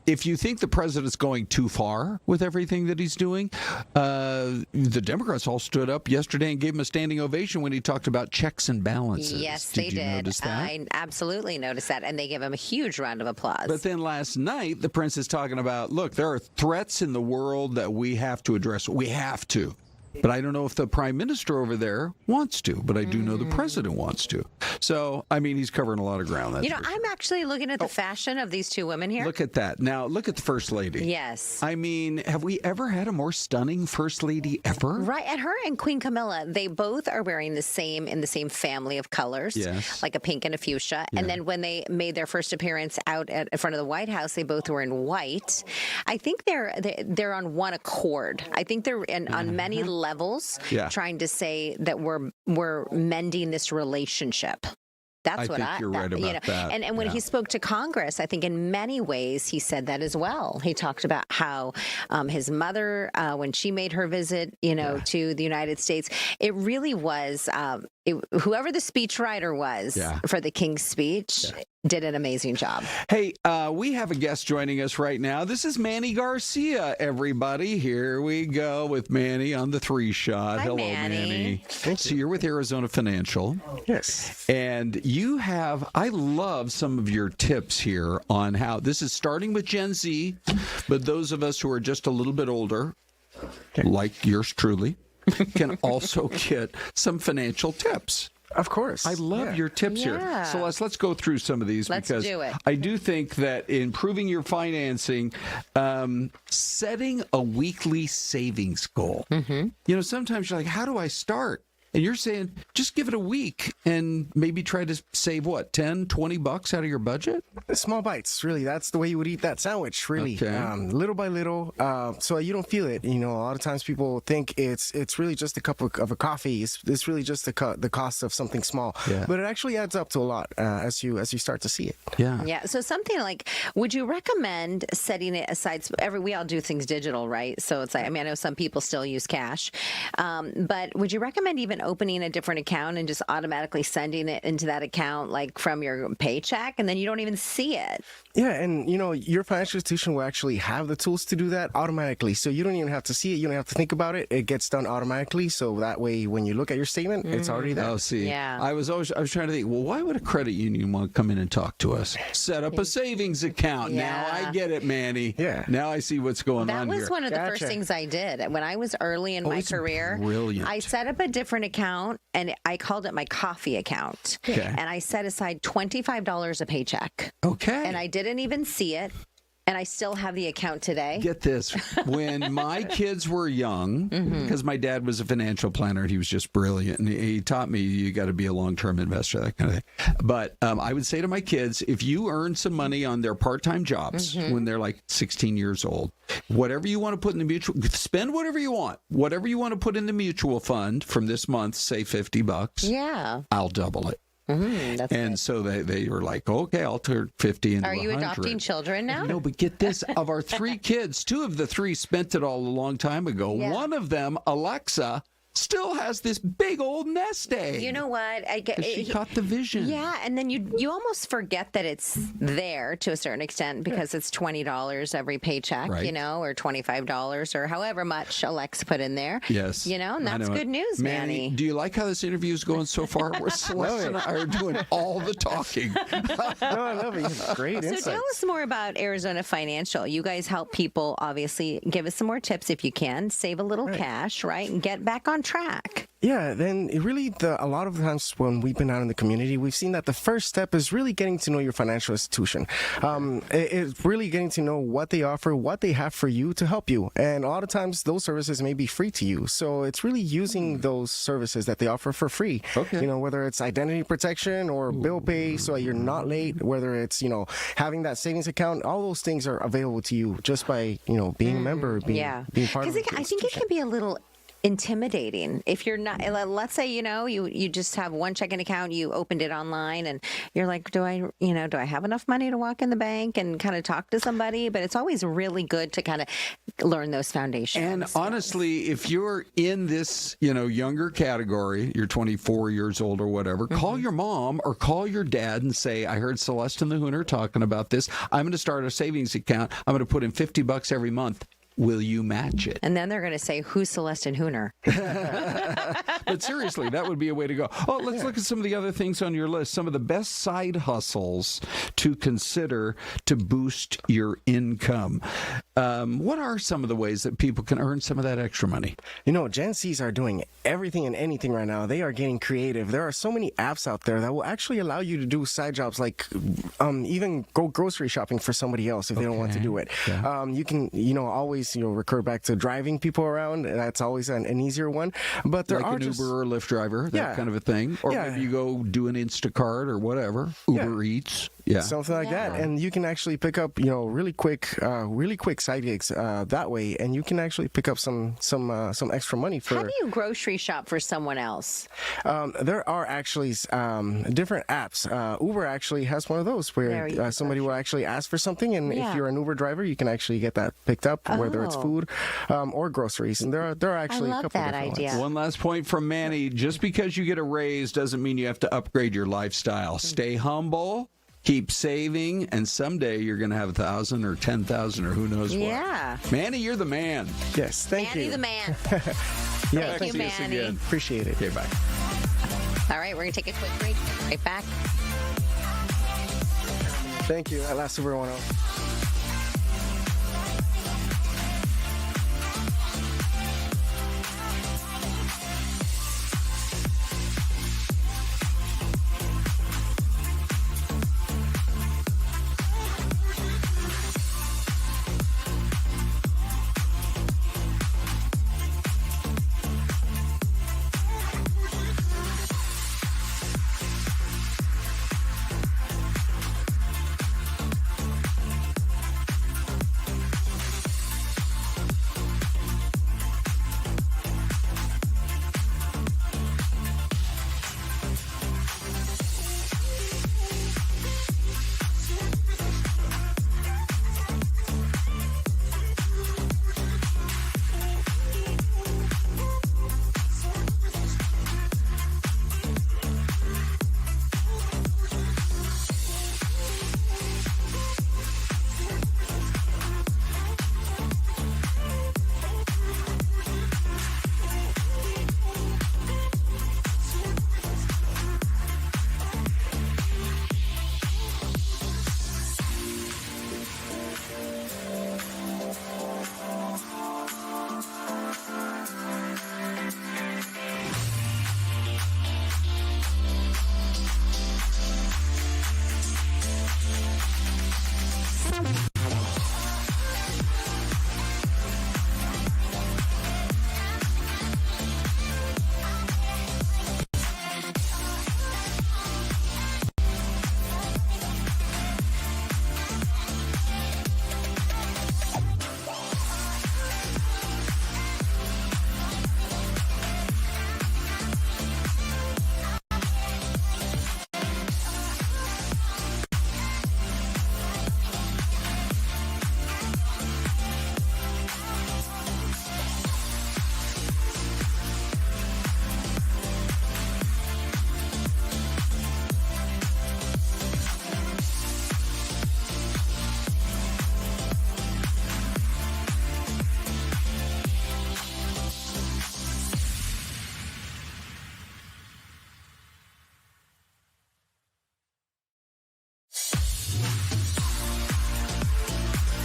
A: if you think the president's going too far with everything that he's doing, the Democrats all stood up yesterday and gave him a standing ovation when he talked about checks and balances.
B: Yes, they did.
A: Did you notice that?
B: I absolutely noticed that, and they gave him a huge round of applause.
A: But then last night, the prince is talking about, look, there are threats in the world that we have to address. We have to. But I don't know if the prime minister over there wants to, but I do know the president wants to. So, I mean, he's covering a lot of ground. That's
B: I'm actually looking at the fashion of these two women here.
A: Look at that. Now, look at the first lady.
B: Yes.
A: I mean, have we ever had a more stunning first lady ever?
B: Right. And her and Queen Camilla, they both are wearing the same family of colors.
A: Yes.
B: Like a pink and a fuchsia. Yeah. And then when they made their first appearance out in front of the White House, they both were in white. I think they're on one accord. I think they're on many levels trying to say that we're mending this relationship. That's what
A: you're right about that.
B: And when he spoke to Congress, I think in many ways he said that as well. He talked about how his mother, when she made her visit, to the United States, it really was whoever the speechwriter was for the King's speech did an amazing job.
A: Hey, we have a guest joining us right now. This is Manny Garcia, everybody. Here we go with Manny on the 3-shot.
B: Hi,
A: Hello,
B: Manny.
A: So you're with Arizona Financial.
M: Yes.
A: And I love some of your tips here on how this is starting with Gen Z, but those of us who are just a little bit older, like yours truly, can also get some financial tips.
M: Of course.
A: I love your tips here. So let's go through some of these because
B: do it.
A: I do think that improving your financing, setting a weekly savings goal. Sometimes you're like, how do I start? And you're saying, just give it a week and maybe try to save, what, $10, $20 out of your budget?
M: Small bites, really. That's the way you would eat that sandwich, really.
A: Okay.
M: Little by little, so you don't feel it. A lot of times people think it's really just a cup of a coffee. It's really just the cost of something small. Yeah. But it actually adds up to a lot as you start to see it.
A: Yeah.
B: Yeah. So something like, would you recommend setting it aside? We all do things digital, right? So it's like, I know some people still use cash. But would you recommend even opening a different account and just automatically sending it into that account, like from your paycheck, and then you don't even see it?
M: Yeah, and your financial institution will actually have the tools to do that automatically. So you don't even have to see it. You don't have to think about it. It gets done automatically. So that way, when you look at your statement, it's already there.
A: Oh, see.
B: Yeah.
A: I was trying to think, well, why would a credit union want to come in and talk to us? Set up a savings account.
B: Yeah.
A: Now I get it, Manny.
M: Yeah.
A: Now I see what's going on here.
B: That was one of the first things I did when I was early in my career.
A: Brilliant.
B: I set up a different account, and I called it my coffee account.
A: Okay.
B: And I set aside $25 a paycheck.
A: Okay.
B: And I didn't even see it. And I still have the account today.
A: Get this. When my kids were young, because my dad was a financial planner, he was just brilliant. And he taught me you got to be a long-term investor, that kind of thing. But I would say to my kids, if you earn some money on their part-time jobs when they're like 16 years old, whatever you want to put in the mutual, spend whatever you want. Whatever you want to put in the mutual fund from this month, say $50.
B: Yeah.
A: I'll double it. And
B: good.
A: so they were like, okay, I'll turn 50 into 100.
B: Are you adopting children now?
A: No, but get this. Of our 3 kids, 2 of the 3 spent it all a long time ago.
B: Yeah.
A: One of them, Alexa, still has this big old nest egg.
B: You know what?
A: She caught the vision.
B: Yeah, and then you almost forget that it's there to a certain extent because it's $20 every paycheck,
A: Right.
B: or $25 or however much Alexa put in there.
A: Yes.
B: And that's good news, Manny.
A: Do you like how this interview is going so far? Where Celeste and I are doing all the talking.
M: No, I love it. You have great
B: So
M: insights.
B: tell us more about Arizona Financial. You guys help people, obviously. Give us some more tips if you can. Save a little cash, right? And get back on track.
M: Yeah, then a lot of times when we've been out in the community, we've seen that the first step is really getting to know your financial institution. It's really getting to know what they offer, what they have for you to help you. And a lot of times those services may be free to you. So it's really using those services that they offer for free.
A: Okay.
M: Whether it's identity protection or bill pay so that you're not late, whether it's, having that savings account, all those things are available to you just by, being a member, being part of the
B: I think it can be a little intimidating if you're not. Let's say you just have one checking account, you opened it online, and you're like, do I have enough money to walk in the bank and kind of talk to somebody? But it's always really good to kind of learn those foundations.
A: And honestly, if you're in this younger category, you're 24 years old or whatever, call your mom or call your dad and say, I heard Syleste and the Hooner talking about this. I'm going to start a savings account. I'm going to put in $50 every month. Will you match it?
B: And then they're going to say, who's Syleste and Hooner?
A: But seriously, that would be a way to go. Oh, let's look at some of the other things on your list. Some of the best side hustles to consider to boost your income. What are some of the ways that people can earn some of that extra money?
M: Gen Zs are doing everything and anything right now. They are getting creative. There are so many apps out there that will actually allow you to do side jobs like even go grocery shopping for somebody else if they don't want to do it. Yeah. You can, always, recur back to driving people around. That's always an easier one. But there are
A: an Uber or Lyft driver, that kind of a thing. Or maybe you go do an Instacart or whatever, Uber Eats. Yeah.
M: Something like that. And you can actually pick up, really quick side gigs that way. And you can actually pick up some extra money for.
B: How do you grocery shop for someone else?
M: There are actually different apps. Uber actually has one of those where somebody will actually ask for something. And if you're an Uber driver, you can actually get that picked up, whether it's food or groceries. And there are actually a couple of different ones.
A: One last point from Manny. Just because you get a raise doesn't mean you have to upgrade your lifestyle. Stay humble. Keep saving, and someday you're going to have 1,000 or 10,000 or who knows what.
B: Yeah.
A: Manny, you're the man.
M: Yes, thank
B: Manny
M: you.
B: the man.
M: Thank
B: you, Manny.
A: Again.
M: Appreciate it.
A: Okay, bye.
B: All right, we're going to take a quick break. Right back.
M: Thank you. I last super one out.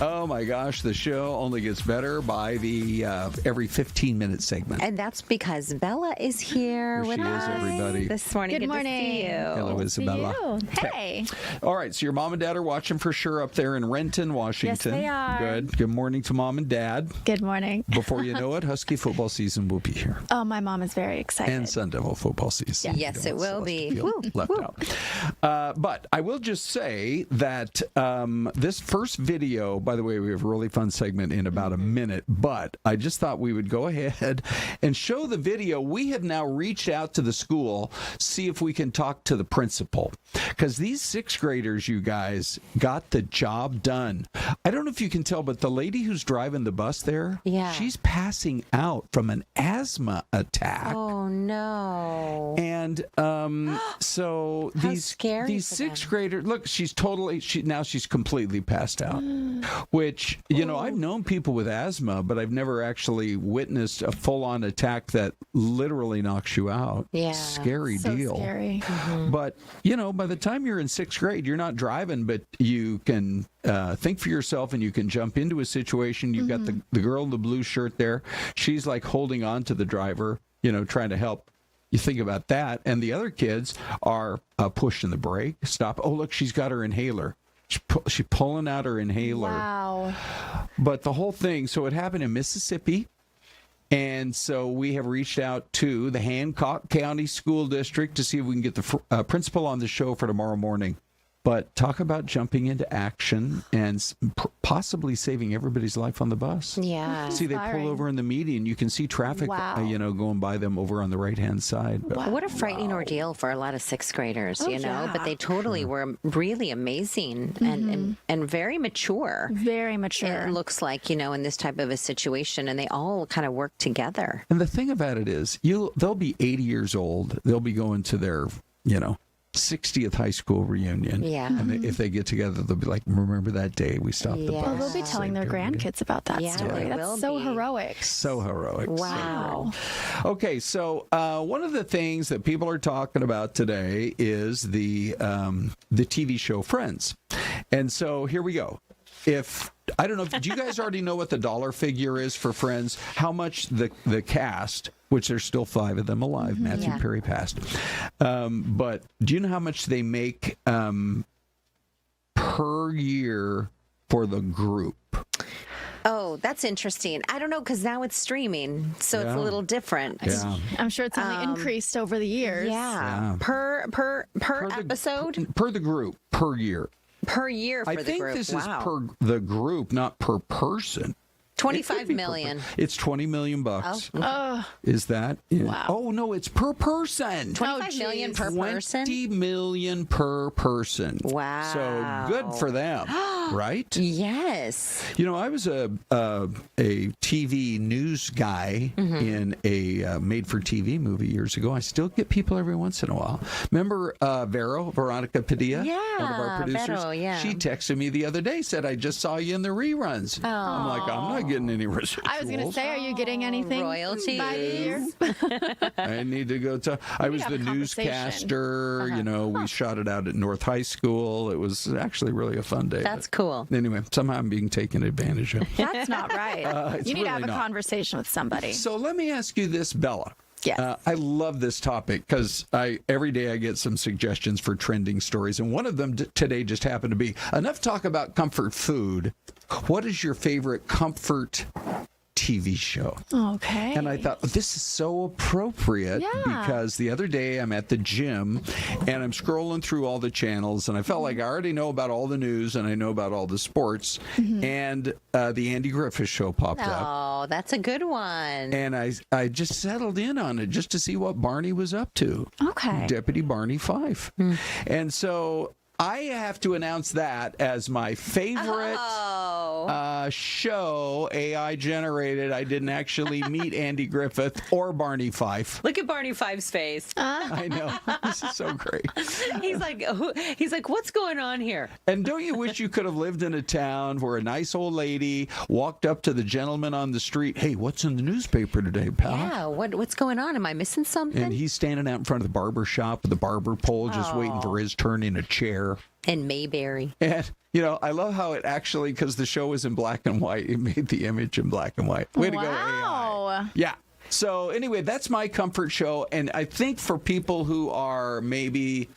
A: Oh my gosh, the show only gets better by the every 15-minute segment.
B: And that's because Bella is here
A: Here
B: with
A: she is,
B: us
A: everybody.
B: this morning.
N: Good
B: Good
N: morning.
B: to see you.
A: Hello, Isabella.
N: Hey.
A: All right, so your mom and dad are watching for sure up there in Renton, Washington.
N: Yes, they are.
A: Good. Good morning to mom and dad.
N: Good morning.
A: Before you know it, Husky football season will be here.
N: Oh, my mom is very excited.
A: And Sun Devil football season.
B: Yes,
A: You
B: it
A: don't
B: will
A: want
B: be.
A: Celeste to feel left out. But I will just say that this first video, by the way, we have a really fun segment in about a minute, but I just thought we would go ahead and show the video. We have now reached out to the school, see if we can talk to the principal, because these sixth graders, you guys, got the job done. I don't know if you can tell, but the lady who's driving the bus there, she's passing out from an asthma attack.
B: Oh, no.
A: And so these sixth graders, look, she's completely passed out, which, you know, I've known people with asthma, but I've never actually witnessed a full-on attack that literally knocks you out.
B: Yeah.
A: Scary
N: so
A: deal.
N: Scary.
A: But, you know, by the time you're in sixth grade, you're not driving, but you can think for yourself and you can jump into a situation. You've got the girl in the blue shirt there. She's like holding on to the driver, you know, trying to help. You think about that. And the other kids are pushing the brake. Stop. Oh, look, she's got her inhaler. She's pulling out her inhaler.
N: Wow.
A: But the whole thing, so it happened in Mississippi. And so we have reached out to the Hancock County School District to see if we can get the principal on the show for tomorrow morning. But talk about jumping into action and possibly saving everybody's life on the bus.
B: Yeah.
A: See, they pull over in the median. You can see traffic, you know, going by them over on the right-hand side. But,
B: What a frightening ordeal for a lot of sixth graders, you know,
N: yeah.
B: but they totally were really amazing and very mature.
N: Very mature.
B: It looks like, you know, in this type of a situation, and they all kind of work together.
A: And the thing about it is, they'll be 80 years old. They'll be going to their, you know, 60th high school reunion.
B: Yeah.
A: And if they get together, they'll be like, remember that day we stopped the bus.
N: Well, they'll be telling their grandkids about that
B: Yeah,
N: story.
B: they
N: That's
B: will
N: so
B: be.
N: heroic.
A: So heroic.
B: Wow.
A: Okay, so one of the things that people are talking about today is the TV show Friends. And so here we go. I don't know, do you guys already know what the dollar figure is for Friends? How much the cast, which there's still 5 of them alive, Matthew Perry passed, but do you know how much they make per year for the group?
B: Oh, that's interesting. I don't know, because now it's streaming, so it's a little different.
A: Yeah.
N: I'm sure it's only increased over the years.
B: Yeah. Per episode?
A: Per the group, per year.
B: Per year for
A: I
B: the
A: think
B: group.
A: this
B: Wow.
A: is per the group, not per person.
B: 25 million.
A: It's $20 million bucks.
N: Oh.
A: Is that?
N: Wow.
A: Oh no, it's per person.
B: 25 million per person?
A: 20 million per person.
B: Wow.
A: So good for them, right?
B: Yes.
A: You know, I was a TV news guy in a made-for-TV movie years ago. I still get people every once in a while. Remember Veronica Padilla?
B: Yeah,
A: one of our producers?
B: Vero, yeah.
A: She texted me the other day, said, I just saw you in the reruns.
B: Oh.
A: I'm like, I'm not getting any residuals.
N: I was going to say, are you getting anything
B: royalties
N: by the year?
A: I need to go to. I was
N: have
A: the
N: a conversation.
A: newscaster. You know, we shot it out at North High School. It was actually really a fun day.
B: That's cool.
A: Anyway, somehow I'm being taken advantage of.
N: That's not right.
A: It's
N: You need to have
A: really
N: a
A: not.
N: conversation with somebody.
A: So let me ask you this, Bella.
N: Yes.
A: I love this topic because every day I get some suggestions for trending stories, and one of them today just happened to be enough talk about comfort food. What is your favorite comfort TV show?
N: Okay.
A: And I thought, this is so appropriate because the other day I'm at the gym and I'm scrolling through all the channels and I felt like I already know about all the news and I know about all the sports. And the Andy Griffith Show popped up.
B: Oh, that's a good one.
A: And I just settled in on it just to see what Barney was up to.
N: Okay.
A: Deputy Barney Fife. And so I have to announce that as my favorite show, AI generated. I didn't actually meet Andy Griffith or Barney Fife.
B: Look at Barney Fife's face.
A: I know. This is so great.
B: He's like, what's going on here?
A: And don't you wish you could have lived in a town where a nice old lady walked up to the gentleman on the street, hey, what's in the newspaper today, pal?
B: Yeah, what's going on? Am I missing something?
A: And he's standing out in front of the barber shop with the barber pole just waiting for his turn in a chair. there.
B: And Mayberry.
A: And, I love how it actually, because the show was in black and white, it made the image in black and white. Way to go, AI. Yeah. So anyway, that's my comfort show. And I think for people who are maybe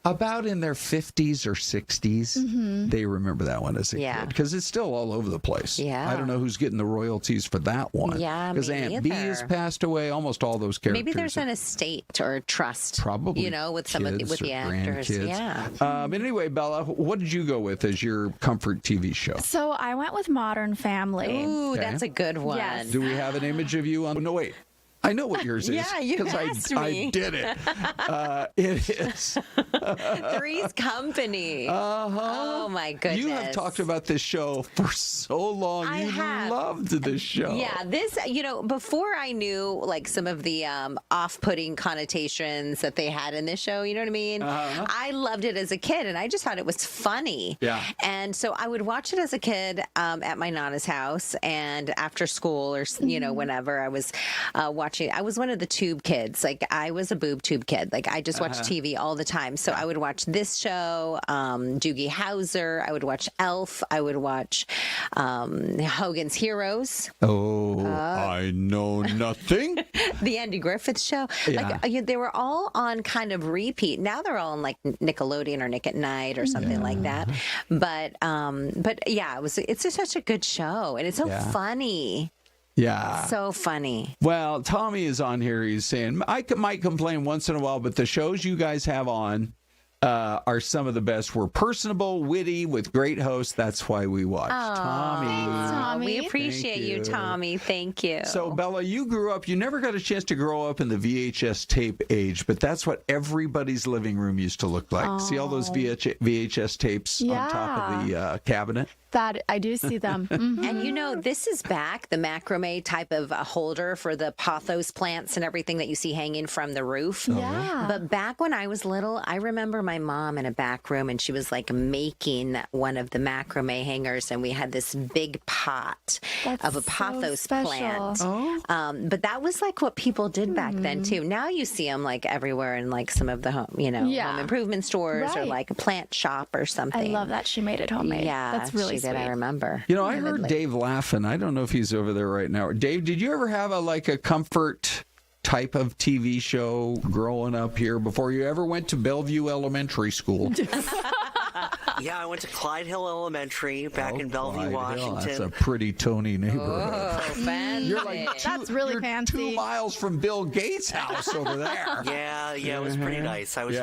A: about in their 50s or 60s, they remember that one as a kid. Because it's still all over the place.
B: Yeah.
A: I don't know who's getting the royalties for that one.
B: Yeah,
A: because Aunt B has passed away. Almost all those characters.
B: Maybe there's an estate or a trust.
A: Probably.
B: With some of the actors.
A: Grandkids.
B: Yeah.
A: But anyway, Bella, what did you go with as your comfort TV show?
N: So I went with Modern Family.
B: Ooh, that's a good one.
N: Yes.
A: Do we have an image of you on? No, wait. I know what yours is.
B: Yeah, you asked me.
A: I did it. It is
B: Three's Company. Oh my goodness!
A: You have talked about this show for so long.
B: I have.
A: Loved this show.
B: Yeah, this. Before I knew like some of the off-putting connotations that they had in this show. You know what I mean? I loved it as a kid, and I just thought it was funny.
A: Yeah.
B: And so I would watch it as a kid at my nana's house, and after school or whenever I was watching. I was one of the tube kids. Like I was a boob tube kid. Like I just watched TV all the time. So I would watch this show, Doogie Howser. I would watch Elf. I would watch Hogan's Heroes.
A: Oh, I know nothing.
B: The Andy Griffith Show.
A: Yeah.
B: Like they were all on kind of repeat. Now they're all on like Nickelodeon or Nick at Night or something like that. But yeah, it's just such a good show, and it's so funny.
A: Yeah.
B: So funny.
A: Well, Tommy is on here. He's saying, I might complain once in a while, but the shows you guys have on are some of the best. We're personable, witty, with great hosts. That's why we watch. Tommy.
N: Thanks, Tommy.
B: We appreciate you, Tommy. Thank you.
A: So, Bella, you grew up, you never got a chance to grow up in the VHS tape age, but that's what everybody's living room used to look like. See all those VHS tapes on top of the cabinet?
N: That I do see them.
B: And this is back, the macrame type of a holder for the pothos plants and everything that you see hanging from the roof.
N: Yeah.
B: But back when I was little, I remember my mom in a back room, and she was like making one of the macrame hangers, and we had this big pot of a pothos plant. But that was like what people did back then too. Now you see them like everywhere in like some of the home improvement stores or like a plant shop or something.
N: I love that she made it homemade.
B: Yeah,
N: that's really sweet.
B: I remember.
A: I heard Dave laughing. I don't know if he's over there right now. Dave, did you ever have a comfort type of TV show growing up here before you ever went to Bellevue Elementary School?
I: Yeah, I went to Clyde Hill Elementary back in Bellevue, Washington.
A: That's a pretty Tony neighborhood.
B: Oh, fancy.
A: You're like
N: that's really
A: you're
N: fancy.
A: 2 miles from Bill Gates' house over there.
I: Yeah, it was pretty nice. I was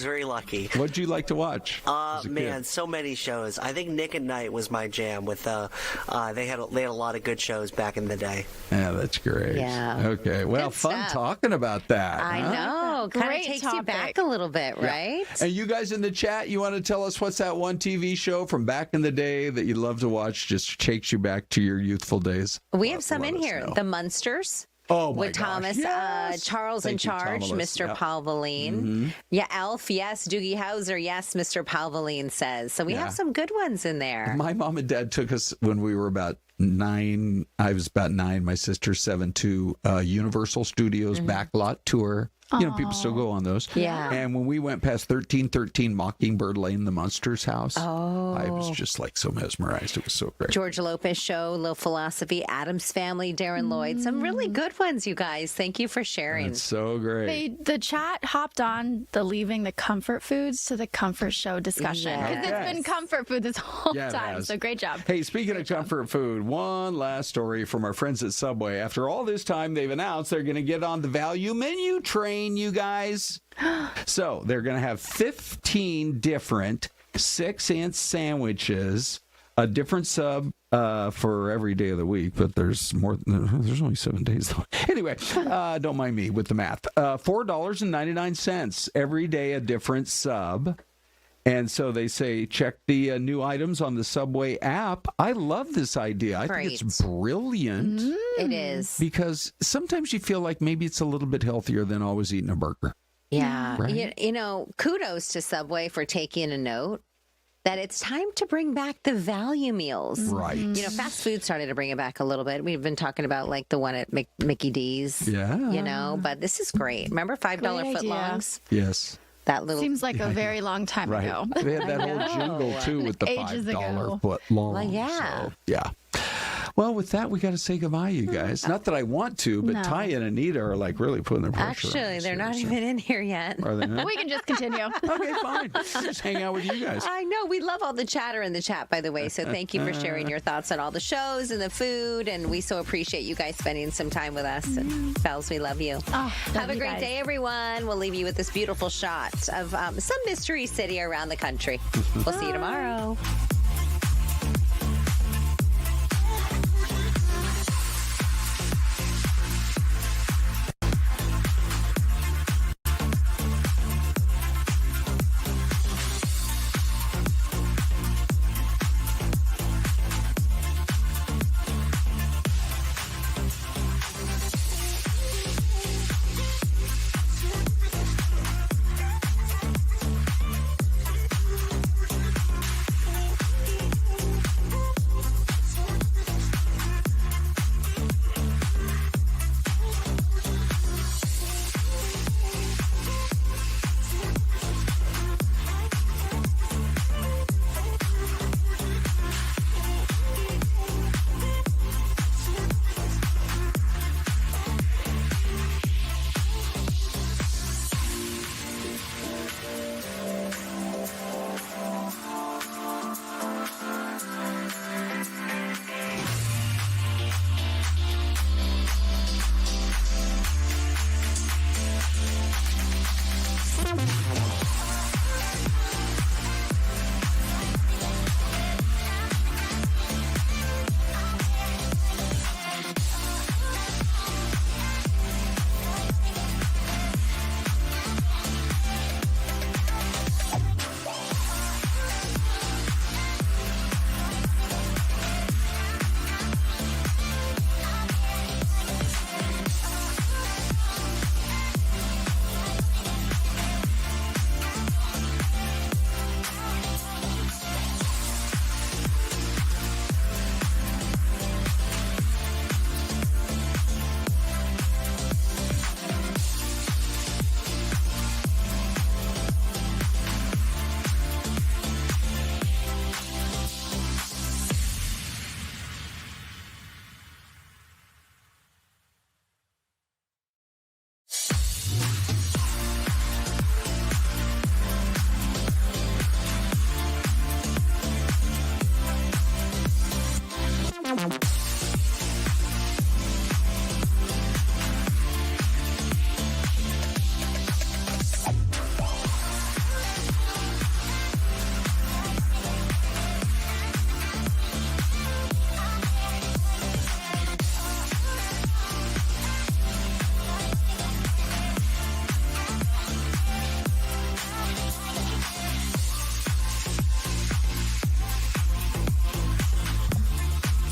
I: very lucky.
A: What'd you like to watch?
I: Man, so many shows. I think Nick at Night was my jam. With they had a lot of good shows back in the day.
A: Yeah, that's great.
B: Yeah.
A: Okay. Well,
B: Good
A: fun
B: stuff.
A: talking about that.
B: I
A: huh?
B: know. Kind of
N: Great
B: takes you
N: topic.
B: back a little bit, right?
A: And you guys in the chat, you want to tell us what's that one TV show from back in the day that you love to watch? Just takes you back to your youthful days.
B: We have some in
A: let us
B: here.
A: know.
B: The Munsters.
A: Oh, my
B: with
A: gosh.
B: Thomas,
A: Yes.
B: Charles
A: Thank
B: in
A: you,
B: charge,
A: Thomas.
B: Mr.
A: Yep.
B: Palvaline. Yeah, Elf, yes. Doogie Howser, yes, Mr. Palvaline says. So we have some good ones in there.
A: My mom and dad took us when we were about 9. I was about 9. My sister's 7 to Universal Studios backlot tour. People still go on those.
B: Yeah.
A: And when we went past 1313 Mockingbird Lane, the Monsters house, I was just like so mesmerized. It was so great.
B: George Lopez Show, Low Philosophy, Adam's Family, Darren Lloyd. Some really good ones, you guys. Thank you for sharing.
A: It's so great.
N: The chat hopped on the leaving the comfort foods to the comfort show discussion. Because it's been comfort food this whole
A: Yeah, it
N: time.
A: has.
N: So great job.
A: Hey, speaking of comfort food, one last story from our friends at Subway. After all this time, they've announced they're going to get on the value menu train, you guys. So they're going to have 15 different 6-inch sandwiches, a different sub for every day of the week, but there's only 7 days though. Anyway, don't mind me with the math. $4.99 every day, a different sub. And so they say, check the new items on the Subway app. I love this idea. I think it's brilliant.
B: It is.
A: Because sometimes you feel like maybe it's a little bit healthier than always eating a burger.
B: Yeah.
A: Right?
B: Kudos to Subway for taking a note that it's time to bring back the value meals.
A: Right.
B: Fast food started to bring it back a little bit. We've been talking about like the one at Mickey D's.
A: Yeah.
B: But this is great. Remember $5
N: Great idea.
B: footlongs?
A: Yes.
B: That little
N: seems like a very long time ago.
A: They had that whole jingle too with the $5 foot long.
B: Well, yeah.
A: So, yeah. Well, with that, we got to say goodbye, you guys. Not that I want to, but
N: No.
A: Ty and Anita are like really putting their pressure on
B: Actually,
A: us
B: they're
A: here,
B: not
A: so-
B: even in here yet.
A: Are they not?
N: We can just continue.
A: Okay, fine. Just hang out with you guys.
B: I know. We love all the chatter in the chat, by the way. So thank you for sharing your thoughts on all the shows and the food. And we so appreciate you guys spending some time with us. And Bells, we love you. Have a
N: you
B: great
N: guys.
B: day, everyone. We'll leave you with this beautiful shot of some mystery city around the country. We'll see you tomorrow.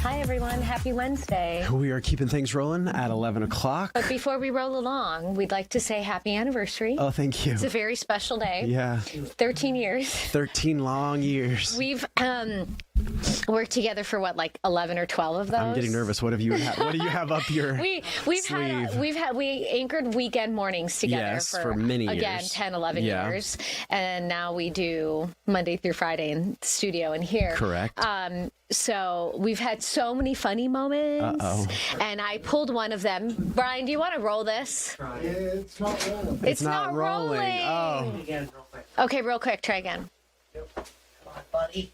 O: Hi, everyone. Happy Wednesday.
P: We are keeping things rolling at 11 o'clock.
O: But before we roll along, we'd like to say happy anniversary.
P: Oh, thank you.
O: It's a very special day.
P: Yeah.
O: 13 years.
P: 13 long years.
O: We've worked together for what, like 11 or 12 of those?
P: I'm getting nervous. What do you have up your sleeve?
O: We anchored weekend mornings together
P: Yes, for many years.
O: Again, 10, 11
P: Yeah.
O: years. And now we do Monday through Friday in the studio and here.
P: Correct.
O: So we've had so many funny moments.
P: Uh-oh.
O: And I pulled one of them. Brian, do you want to roll this?
P: It's not rolling.
O: It's not rolling.
P: Oh.
O: Okay, real quick. Try again.
I: Come on, buddy.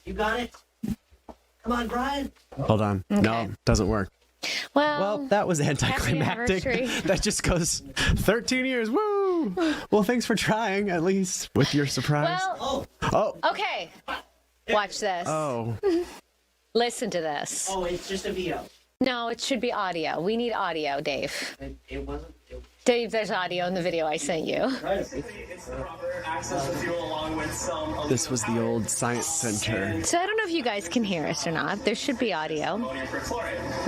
I: You got it? Come on, Brian.
P: Hold on. No, doesn't work.
O: Well,
P: that was
O: happy
P: anticlimactic.
O: anniversary.
P: That just goes 13 years. Woo! Well, thanks for trying, at least, with your surprise.
O: Well, okay. Watch this.
P: Oh.
O: Listen to this.
I: Oh, it's just a video.
O: No, it should be audio. We need audio, Dave.
I: It wasn't.
O: Dave, there's audio in the video I sent you.
P: This was the old science center.
O: So I don't know if you guys can hear us or not. There should be audio.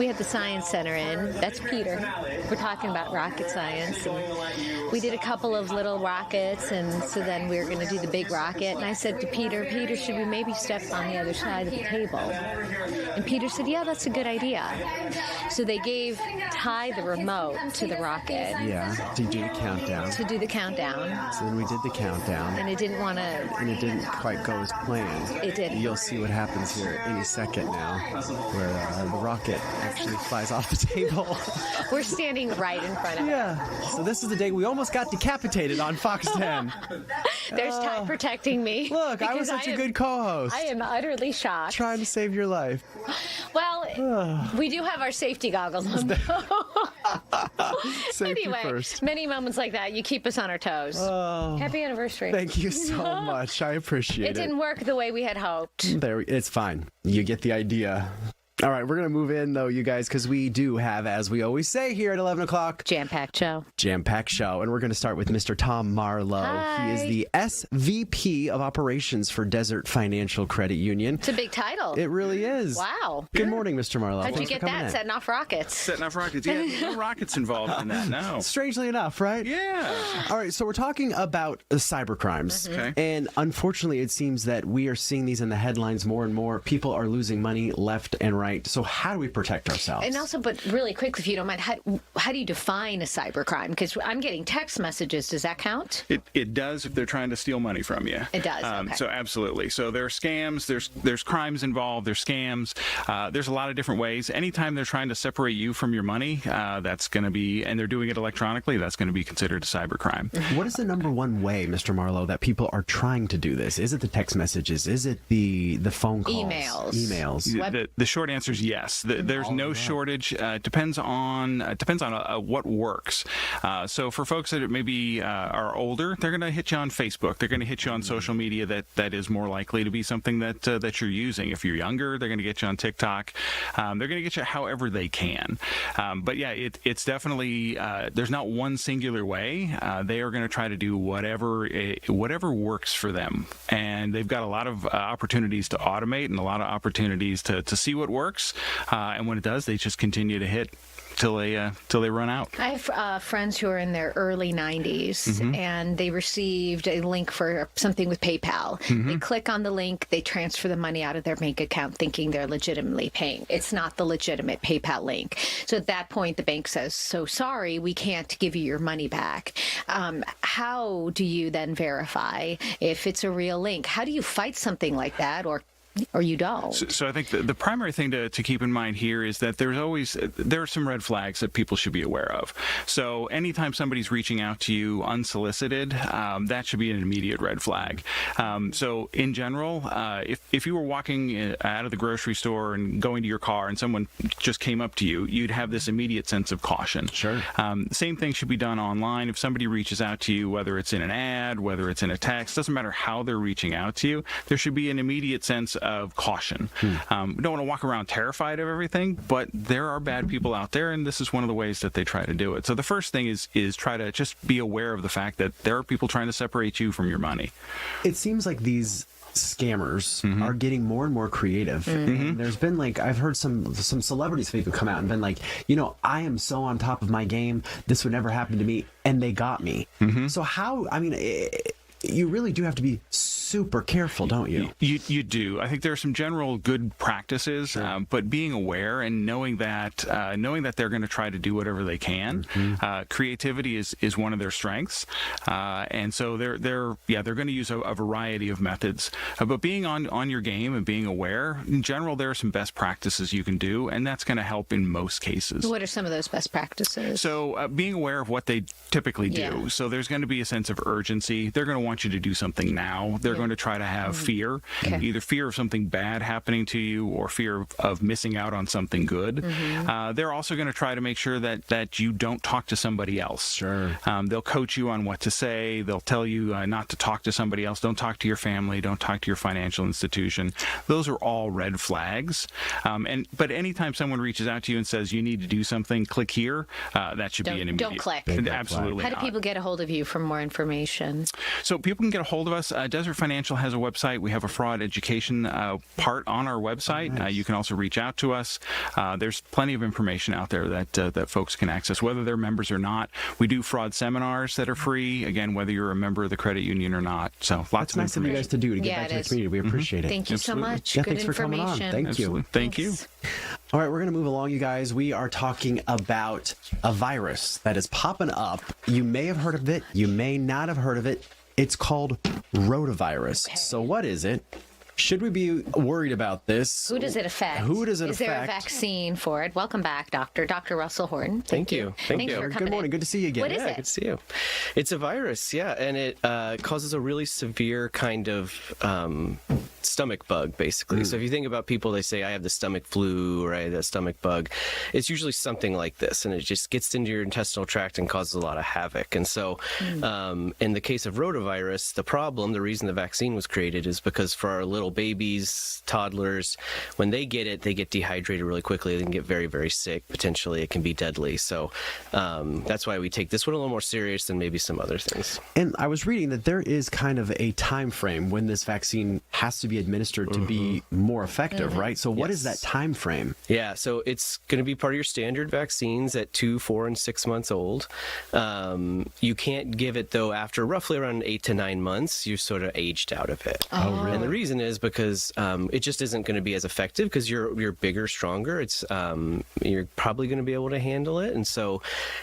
O: We had the science center in. That's Peter. We're talking about rocket science. And we did a couple of little rockets, and so then we were going to do the big rocket. And I said to Peter, should we maybe step on the other side of the table? And Peter said, yeah, that's a good idea. So they gave Ty the remote to the rocket.
P: Yeah, to do the countdown.
O: To do the countdown.
P: So then we did the countdown.
O: And it didn't want to...
P: And it didn't quite go as planned.
O: It didn't.
P: You'll see what happens here any second now, where the rocket actually flies off the table.
O: We're standing right in front of it.
P: Yeah. So this is the day we almost got decapitated on Fox 10.
O: There's Ty protecting me.
P: Look, I was such a good co-host.
O: I am utterly shocked.
P: Trying to save your life.
O: Well, we do have our safety goggles on.
P: Safety
O: anyway,
P: first.
O: many moments like that, you keep us on our toes.
P: Oh,
O: Happy anniversary.
P: Thank you so much. I appreciate it.
O: It didn't work the way we had hoped.
P: It's fine. You get the idea. All right, we're going to move in, though, you guys, because we do have, as we always say here at 11 o'clock,
O: Jam-packed show.
P: Jam-packed show. And we're going to start with Mr. Tom Marlowe.
O: Hi.
P: He is the SVP of Operations for Desert Financial Credit Union.
O: It's a big title.
P: It really is.
O: Wow.
P: Good morning, Mr. Marlowe.
O: How'd you
P: Thanks
O: get
P: for coming
O: that?
P: in.
O: Setting off rockets.
Q: Setting off rockets. Yeah, no rockets involved in that, no.
P: Strangely enough, right?
Q: Yeah.
P: All right, so we're talking about cybercrimes.
Q: Okay.
P: And unfortunately, it seems that we are seeing these in the headlines more and more. People are losing money left and right. So how do we protect ourselves?
O: And also, but really quick, if you don't mind, how do you define a cybercrime? Because I'm getting text messages. Does that count?
Q: It does if they're trying to steal money from you.
O: It does. Okay.
Q: So absolutely. So there are scams. There's crimes involved. There's scams. There's a lot of different ways. Anytime they're trying to separate you from your money, that's going to be, and they're doing it electronically, that's going to be considered a cybercrime.
P: What is the number one way, Mr. Marlowe, that people are trying to do this? Is it the text messages? Is it the phone calls?
O: Emails.
Q: The short answer is yes. There's no shortage. Depends on what works. So for folks that maybe are older, they're going to hit you on Facebook. They're going to hit you on social media that is more likely to be something that you're using. If you're younger, they're going to get you on TikTok. They're going to get you however they can. But yeah, it's definitely there's not one singular way. They are going to try to do whatever works for them, and they've got a lot of opportunities to automate and a lot of opportunities to see what works. And when it does, they just continue to hit till they run out.
O: I have friends who are in their early 90s, and they received a link for something with PayPal. They click on the link, they transfer the money out of their bank account thinking they're legitimately paying. It's not the legitimate PayPal link. So at that point, the bank says, so sorry, we can't give you your money back. How do you then verify if it's a real link? How do you fight something like that, or you don't?
Q: So I think the primary thing to keep in mind here is that there are some red flags that people should be aware of. So anytime somebody's reaching out to you unsolicited, that should be an immediate red flag. So in general, if you were walking out of the grocery store and going to your car and someone just came up to you, you'd have this immediate sense of caution.
P: Sure.
Q: Same thing should be done online. If somebody reaches out to you, whether it's in an ad, whether it's in a text, doesn't matter how they're reaching out to you, there should be an immediate sense of caution. We don't want to walk around terrified of everything, but there are bad people out there, and this is one of the ways that they try to do it. So the first thing is try to just be aware of the fact that there are people trying to separate you from your money.
P: It seems like these scammers are getting more and more creative. And there's been I've heard some celebrities have even come out and been like, I am so on top of my game, this would never happen to me, and they got me. So you really do have to be super careful, don't you?
Q: You do. I think there are some general good practices, but being aware and knowing that they're going to try to do whatever they can. Creativity is one of their strengths, and so they're going to use a variety of methods. But being on your game and being aware, in general, there are some best practices you can do, and that's going to help in most cases.
O: What are some of those best practices?
Q: So being aware of what they typically do.
O: Yeah.
Q: So there's going to be a sense of urgency. They're going to want you to do something now. They're going to try to have fear, either fear of something bad happening to you or fear of missing out on something good. They're also going to try to make sure that you don't talk to somebody else.
P: Sure.
Q: They'll coach you on what to say. They'll tell you not to talk to somebody else. Don't talk to your family. Don't talk to your financial institution. Those are all red flags. But anytime someone reaches out to you and says you need to do something, click here. That should be an immediate.
O: Don't click.
Q: Absolutely.
O: How do people get a hold of you for more information?
Q: So people can get a hold of us. Desert Financial has a website. We have a fraud education part on our website. Nice. You can also reach out to us. There's plenty of information out there that folks can access, whether they're members or not. We do fraud seminars that are free, again, whether you're a member of the credit union or not. So lots of
P: nice of you guys to do to get back to the community. We appreciate it.
O: Thank you so much.
P: Yeah,
O: Good
P: thanks for coming on.
O: information.
P: Thank you.
Q: Thank you.
P: All right, we're going to move along, you guys. We are talking about a virus that is popping up. You may have heard of it. You may not have heard of it. It's called rotavirus. Okay. So what is it? Should we be worried about this?
O: Who does it affect?
P: Who does it
O: affect? Is there a vaccine for it? Welcome back, Dr. Russell Horton.
R: Thank you.
O: Thanks for coming
P: Good morning.
O: in.
P: Good to see you again.
O: What is it?
R: Good to see you. It's a virus, and it causes a really severe kind of stomach bug, basically. So if you think about people, they say, I have the stomach flu or I have the stomach bug. It's usually something like this, and it just gets into your intestinal tract and causes a lot of havoc. And so in the case of rotavirus, the reason the vaccine was created is because for our little babies, toddlers, when they get dehydrated really quickly. They can get very, very sick. Potentially, it can be deadly. So that's why we take this one a little more serious than maybe some other things.
P: And I was reading that there is kind of a time frame when this vaccine has to be administered to be more effective, right? So what is that time frame?
R: Yeah, so it's going to be part of your standard vaccines at 2, 4, and 6 months old. You can't give it, though, after roughly around 8 to 9 months. You're sort of aged out of it.
P: Oh, really?
R: And the reason is because it just isn't going to be as effective because you're bigger, stronger. It's you're probably going to be able to handle it. And so,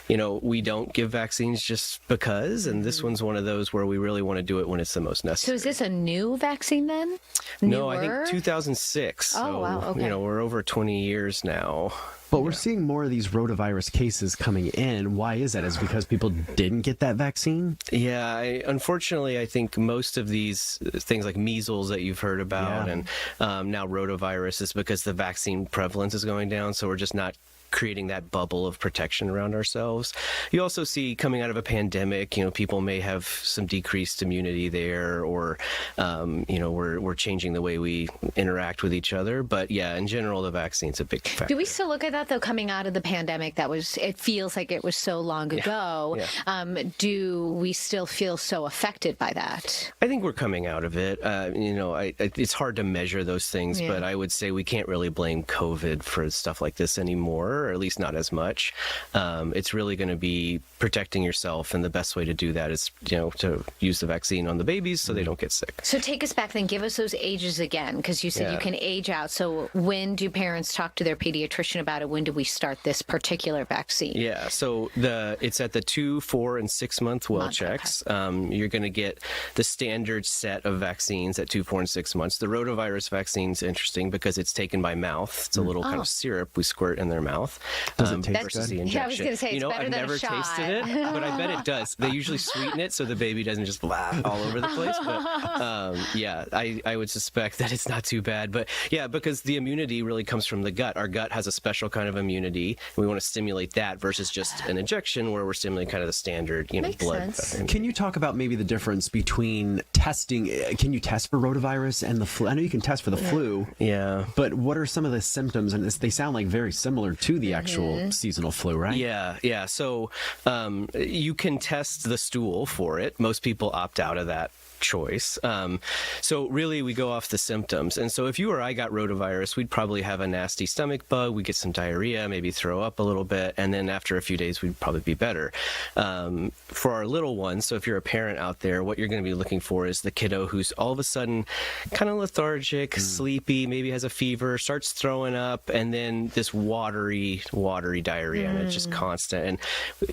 R: we don't give vaccines just because. And this one's one of those where we really want to do it when it's the most necessary.
O: So is this a new vaccine then?
R: No, I think 2006. So,
O: wow. Okay.
R: We're over 20 years now.
P: But we're seeing more of these rotavirus cases coming in. Why is that? Is it because people didn't get that vaccine?
R: Yeah, unfortunately, I think most of these things like measles that you've heard about and now rotavirus is because the vaccine prevalence is going down. So we're just not creating that bubble of protection around ourselves. You also see coming out of a pandemic, people may have some decreased immunity there, or we're changing the way we interact with each other. But yeah, in general, the vaccine's a big factor.
O: Do we still look at that though? Coming out of the pandemic, it feels like it was so long ago. Yeah. Do we still feel so affected by that?
R: I think we're coming out of it. It's hard to measure those things, but I would say we can't really blame COVID for stuff like this anymore. Or at least not as much. It's really going to be protecting yourself, and the best way to do that is, to use the vaccine on the babies so they don't get sick.
O: So take us back then. Give us those ages again, because you said you can age out. So when do parents talk to their pediatrician about it? When do we start this particular vaccine?
R: Yeah, so it's at the 2, 4, and 6 month well checks. Okay. You're going to get the standard set of vaccines at 2, 4, and 6 months. The rotavirus vaccine's interesting because it's taken by mouth. It's a little kind of syrup we squirt in their mouth.
P: Does it taste good?
R: The injection.
O: Yeah, I was going to say it's better
R: I've
O: than
R: never
O: a shot.
R: tasted it, but I bet it does. They usually sweeten it so the baby doesn't just blah all over the place. But I would suspect that it's not too bad. But yeah, because the immunity really comes from the gut. Our gut has a special kind of immunity. We want to stimulate that versus just an injection where we're stimulating kind of the standard, blood.
P: Can you talk about maybe the difference between testing? Can you test for rotavirus and the flu? I know you can test for the flu.
R: Yeah.
P: But what are some of the symptoms? And they sound like very similar to the actual seasonal flu, right?
R: Yeah. So you can test the stool for it. Most people opt out of that choice. So really we go off the symptoms. And so if you or I got rotavirus, we'd probably have a nasty stomach bug, we'd get some diarrhea, maybe throw up a little bit, and then after a few days we'd probably be better. For our little ones, so if you're a parent out there, what you're going to be looking for is the kiddo who's all of a sudden kind of lethargic, sleepy, maybe has a fever, starts throwing up, and then this watery diarrhea, and it's just constant, and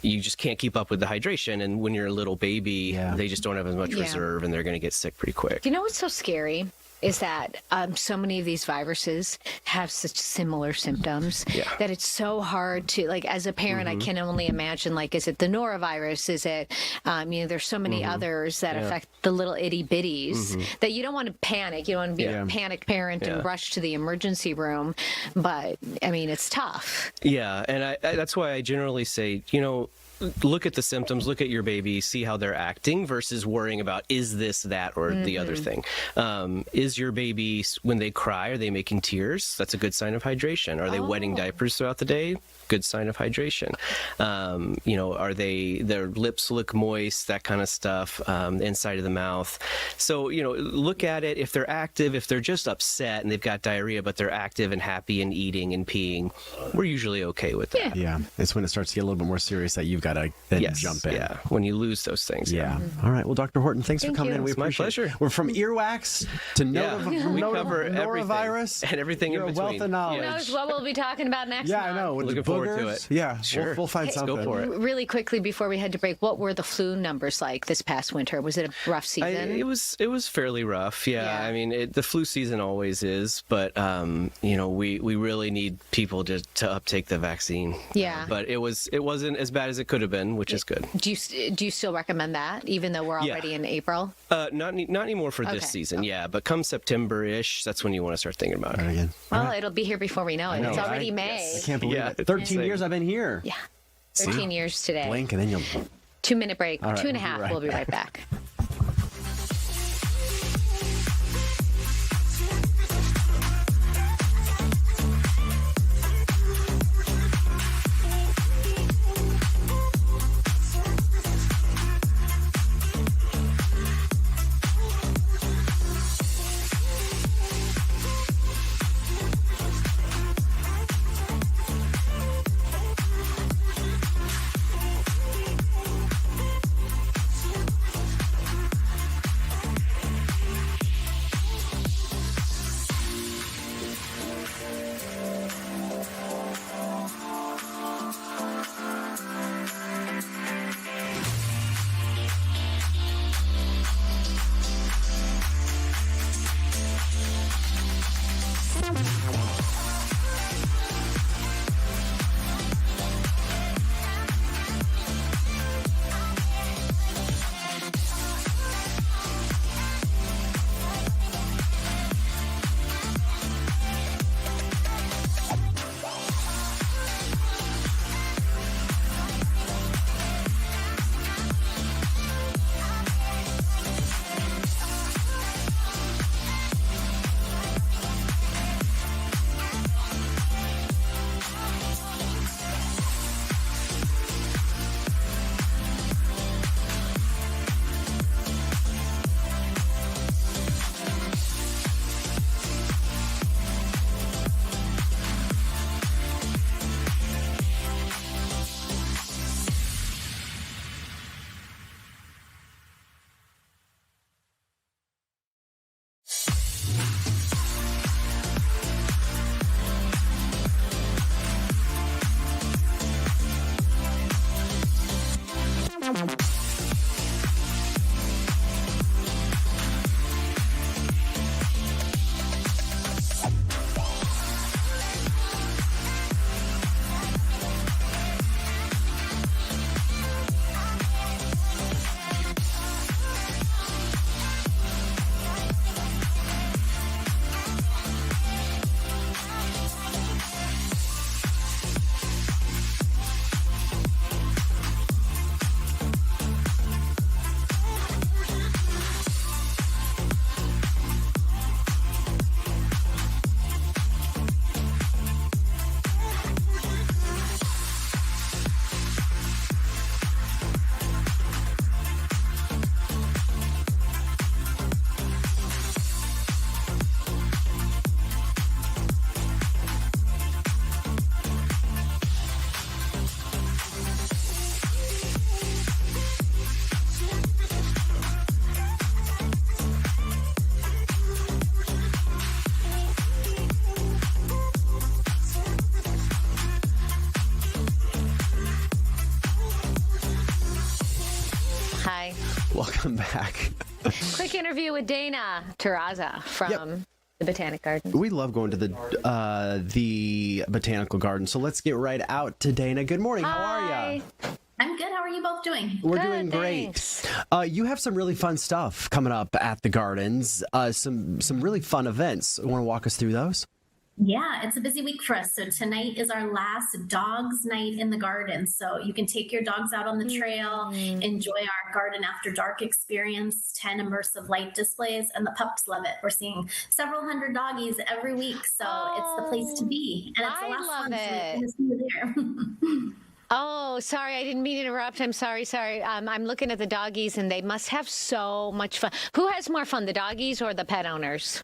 R: you just can't keep up with the hydration. And when you're a little baby, they just don't have as much reserve, and they're going to get sick pretty quick.
O: You know what's so scary is that so many of these viruses have such similar symptoms that it's so hard to, like, as a parent, I can only imagine, like, is it the norovirus? Is it, there's so many others that affect the little itty bitties that you don't want to panic. You don't want to be a panicked parent and rush to the emergency room. But, it's tough.
R: Yeah, and that's why I generally say, look at the symptoms, look at your baby, see how they're acting versus worrying about is this, that, or the other thing. Is your baby, when they cry, are they making tears? That's a good sign of hydration. Are they wetting diapers throughout the day? Good sign of hydration. Are their lips look moist, that kind of stuff, inside of the mouth. So, look at it. If they're active, if they're just upset and they've got diarrhea, but they're active and happy and eating and peeing, we're usually okay with that.
P: Yeah. It's when it starts to get a little bit more serious that you've got got to then
R: Yes,
P: jump in.
R: Yeah, when you lose those things.
P: Yeah. All right. Well, Dr. Horton, thanks for coming in. We
R: It's my
P: appreciate it.
R: pleasure.
P: We're from earwax to
R: We cover
P: norovirus
R: and everything
P: You're
R: in
P: a
R: between.
P: wealth of knowledge.
N: Who knows what we'll be talking about next
P: Yeah,
N: month?
P: I know. With
R: Looking
P: the
R: forward to
P: boogers.
R: it.
P: Yeah,
R: Sure.
P: we'll find
R: Let's
P: something.
R: go for it.
N: Really quickly before we head to break, what were the flu numbers like this past winter? Was it a rough season?
R: It was fairly rough. Yeah. I mean, the flu season always is, but we really need people to uptake the vaccine.
N: Yeah.
R: But it wasn't as bad as it could have been, which is good.
N: Do you still recommend that, even though we're already in April?
R: Not anymore for this season. Yeah, but come September-ish, that's when you want to start thinking about it
P: again.
N: Well, it'll be here before we know it.
P: I know,
N: It's already
P: right?
N: May.
P: I can't believe it. 13 years I've been here.
N: Yeah. 13 years today.
P: Blink and then you'll...
N: 2-minute break.
P: All right,
N: 2.5. We'll be right back. Hi.
P: Welcome back.
N: Quick interview with Dana Terraza from the Botanical Garden.
P: We love going to the Botanical Garden, so let's get right out to Dana. Good morning. How are you?
S: I'm good. How are you both doing?
P: We're doing great. You have some really fun stuff coming up at the gardens. Some really fun events. Want to walk us through those?
S: Yeah, it's a busy week for us. So tonight is our last dogs night in the garden. So you can take your dogs out on the trail, enjoy our garden after dark experience, 10 immersive light displays, and the pups love it. We're seeing several hundred doggies every week. So it's the place to be. And it's the last one. So we're going to see you there.
N: Oh, sorry, I didn't mean to interrupt. I'm sorry. I'm looking at the doggies, and they must have so much fun. Who has more fun, the doggies or the pet owners?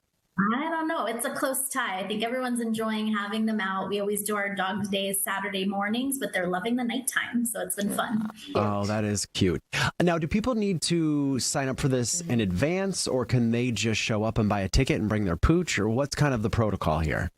S: I don't know. It's a close tie. I think everyone's enjoying having them out. We always do our dog days Saturday mornings, but they're loving the nighttime. So it's been fun.
P: Oh, that is cute. Now, do people need to sign up for this in advance, or can they just show up and buy a ticket and bring their pooch, or what's kind of the protocol here?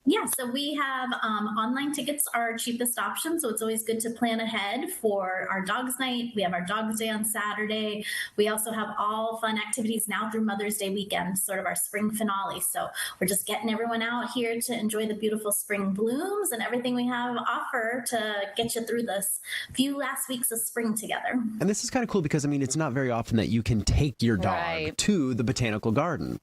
S: Yeah, so we have online tickets are our cheapest option. So it's always good to plan ahead for our Dogs Night. We have our Dogs Day on Saturday. We also have all fun activities now through Mother's Day weekend, sort of our spring finale. So we're just getting everyone out here to enjoy the beautiful spring blooms and everything we have to offer to get you through this few last weeks of spring together.
P: And this is kind of cool because, I mean, it's not very often that you can take your dog to the Botanical Garden.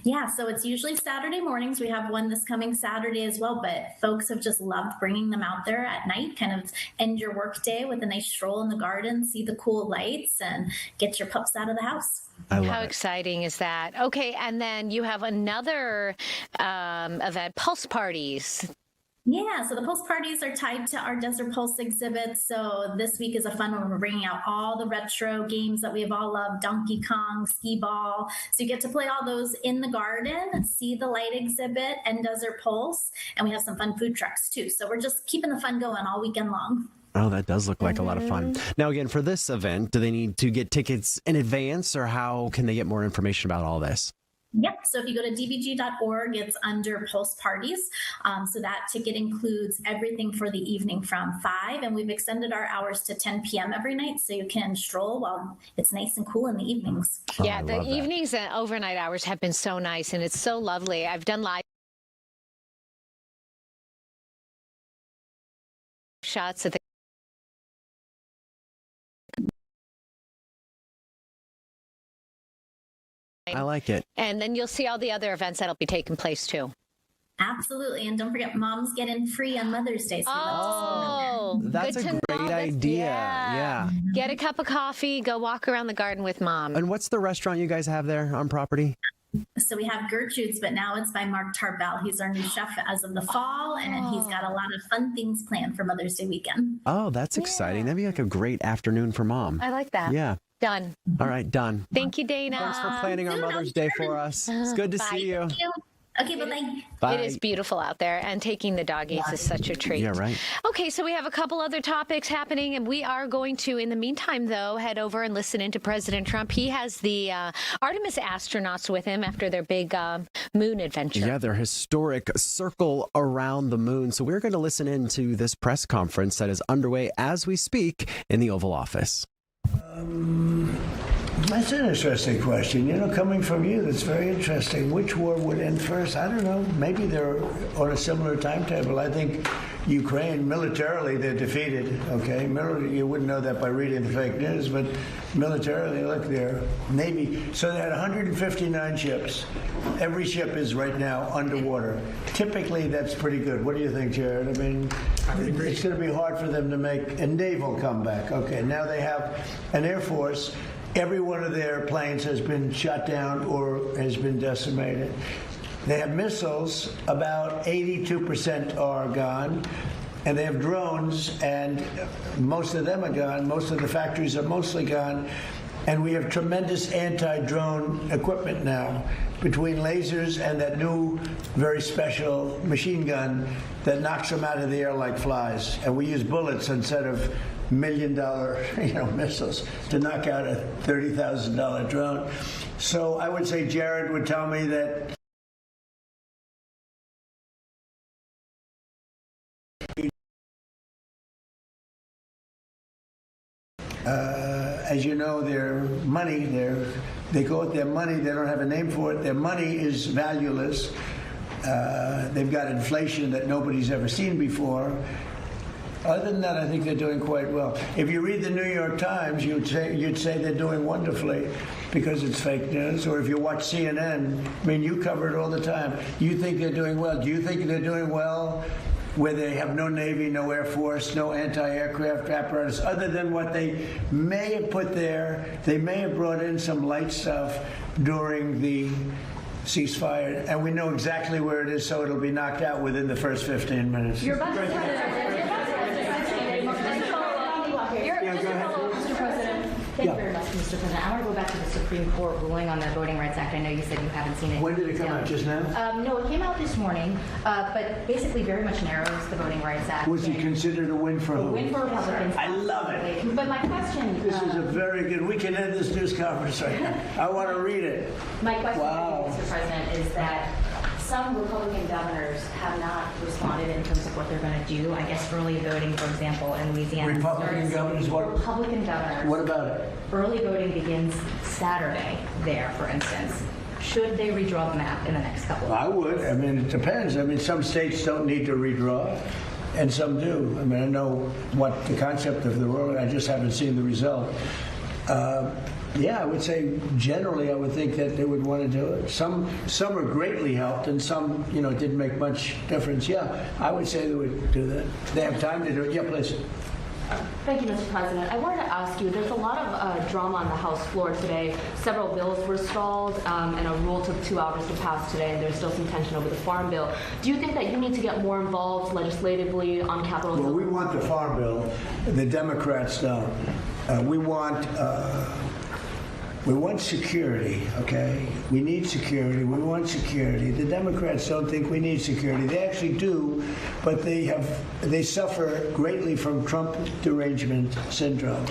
S: Yeah, so it's usually Saturday mornings. We have one this coming Saturday as well, but folks have just loved bringing them out there at night, kind of end your work day with a nice stroll in the garden, see the cool lights, and get your pups out of the house.
O: How exciting is that? Okay, and then you have another event, Pulse Parties.
S: Yeah, so the Pulse parties are tied to our Desert Pulse exhibit. So this week is a fun one. We're bringing out all the retro games that we have all loved, Donkey Kong, Skee Ball. So you get to play all those in the garden, see the light exhibit and Desert Pulse. And we have some fun food trucks too. So we're just keeping the fun going all weekend long.
P: Oh, that does look like a lot of fun. Now, again, for this event, do they need to get tickets in advance, or how can they get more information about all this?
S: Yep. So if you go to dbg.org, it's under Pulse Parties. So that ticket includes everything for the evening from 5, and we've extended our hours to 10 p.m. every night, so you can stroll while it's nice and cool in the evenings.
O: Yeah, the evenings and overnight hours have been so nice, and it's so lovely. I've done live shots at the
P: I like it.
O: And then you'll see all the other events that'll be taking place too.
S: Absolutely. And don't forget, moms get in free on Mother's Day. So
P: that's a great idea. Yeah.
O: Get a cup of coffee, go walk around the garden with mom.
P: And what's the restaurant you guys have there on property?
S: So we have Gertrude's, but now it's by Mark Tarbell. He's our new chef as of the fall, and he's got a lot of fun things planned for Mother's Day weekend.
P: Oh, that's exciting. That'd be like a great afternoon for mom.
O: I like that.
P: Yeah.
O: Done.
P: All right, done.
O: Thank you, Dana.
P: Thanks for planning our Mother's Day for us. It's good to see you.
S: Thank you. Okay, bye-bye.
P: Bye.
O: It is beautiful out there, and taking the doggies is such a treat.
P: Yeah, right.
O: Okay, so we have a couple other topics happening, and we are going to, in the meantime, though, head over and listen into President Trump. He has the Artemis astronauts with him after their big moon adventure.
P: Yeah, their historic circle around the moon. So we're going to listen into this press conference that is underway as we speak in the Oval Office.
T: That's an interesting question. You know, coming from you, that's very interesting. Which war would end first? I don't know. Maybe they're on a similar timetable. I think Ukraine, militarily, they're defeated, okay? You wouldn't know that by reading the fake news, but militarily, look, their Navy. So they had 159 ships. Every ship is right now underwater. Typically, that's pretty good. What do you think, Jared? I mean, it's going to be hard for them to make a naval comeback. Okay, now they have an Air Force. Every one of their planes has been shot down or has been decimated. They have missiles, about 82% are gone, and they have drones, and most of them are gone. Most of the factories are mostly gone, and we have tremendous anti-drone equipment now, between lasers and that new, very special machine gun that knocks them out of the air like flies. And we use bullets instead of $1 million, missiles to knock out a $30,000 drone. So I would say Jared would tell me that as you know, their money, they call it their money. They don't have a name for it. Their money is valueless. They've got inflation that nobody's ever seen before. Other than that, I think they're doing quite well. If you read the New York Times, you'd say they're doing wonderfully because it's fake news. Or if you watch CNN, I mean, you cover it all the time. You think they're doing well. Do you think they're doing well where they have no Navy, no Air Force, no anti-aircraft apparatus, other than what they may have put there? They may have brought in some light stuff during the ceasefire, and we know exactly where it is, so it'll be knocked out within the first 15 minutes.
U: Your Vice President. Mr. President. Thank you very much, Mr. President. I want to go back to the Supreme Court ruling on the Voting Rights Act. I know you said you haven't seen it.
T: When did it come out? Just now?
U: No, it came out this morning, but basically very much narrows the Voting Rights Act.
T: Was it considered a win for
U: a
T: who?
U: win for Republicans?
T: I love it.
U: But my question...
T: This is a very good... We can end this news conference right now. I want to read it.
U: My question, Mr. President, is that some Republican governors have not responded in terms of what they're going to do. I guess early voting, for example, in Louisiana.
T: Republican governors? What?
U: Republican governors.
T: What about it?
U: Early voting begins Saturday there, for instance. Should they redraw the map in the next couple of
T: I would. I mean, it depends. I mean, some states don't need to redraw, and some do. I mean, I know what the concept of the rule. I just haven't seen the result. Yeah, I would say generally I would think that they would want to do it. Some are greatly helped, and some, didn't make much difference. Yeah, I would say they would do that. They have time to do it. Yeah, please.
U: Thank you, Mr. President. I wanted to ask you, there's a lot of drama on the House floor today. Several bills were stalled, and a rule took 2 hours to pass today, and there's still some tension over the Farm Bill. Do you think that you need to get more involved legislatively on Capitol Hill?
T: Well, we want the Farm Bill. The Democrats don't. We want security, okay? We need security. We want security. The Democrats don't think we need security. They actually do, but they suffer greatly from Trump derangement syndrome,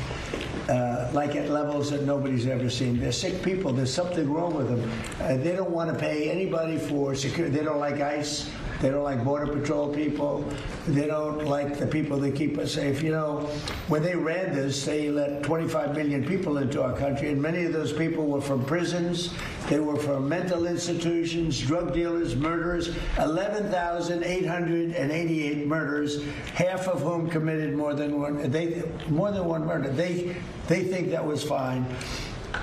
T: like at levels that nobody's ever seen. They're sick people. There's something wrong with them. They don't want to pay anybody for security. They don't like ICE. They don't like Border Patrol people. They don't like the people that keep us safe. When they ran this, they let 25 million people into our country, and many of those people were from prisons. They were from mental institutions, drug dealers, murderers, 11,888 murders, half of whom committed more than one murder. They think that was fine.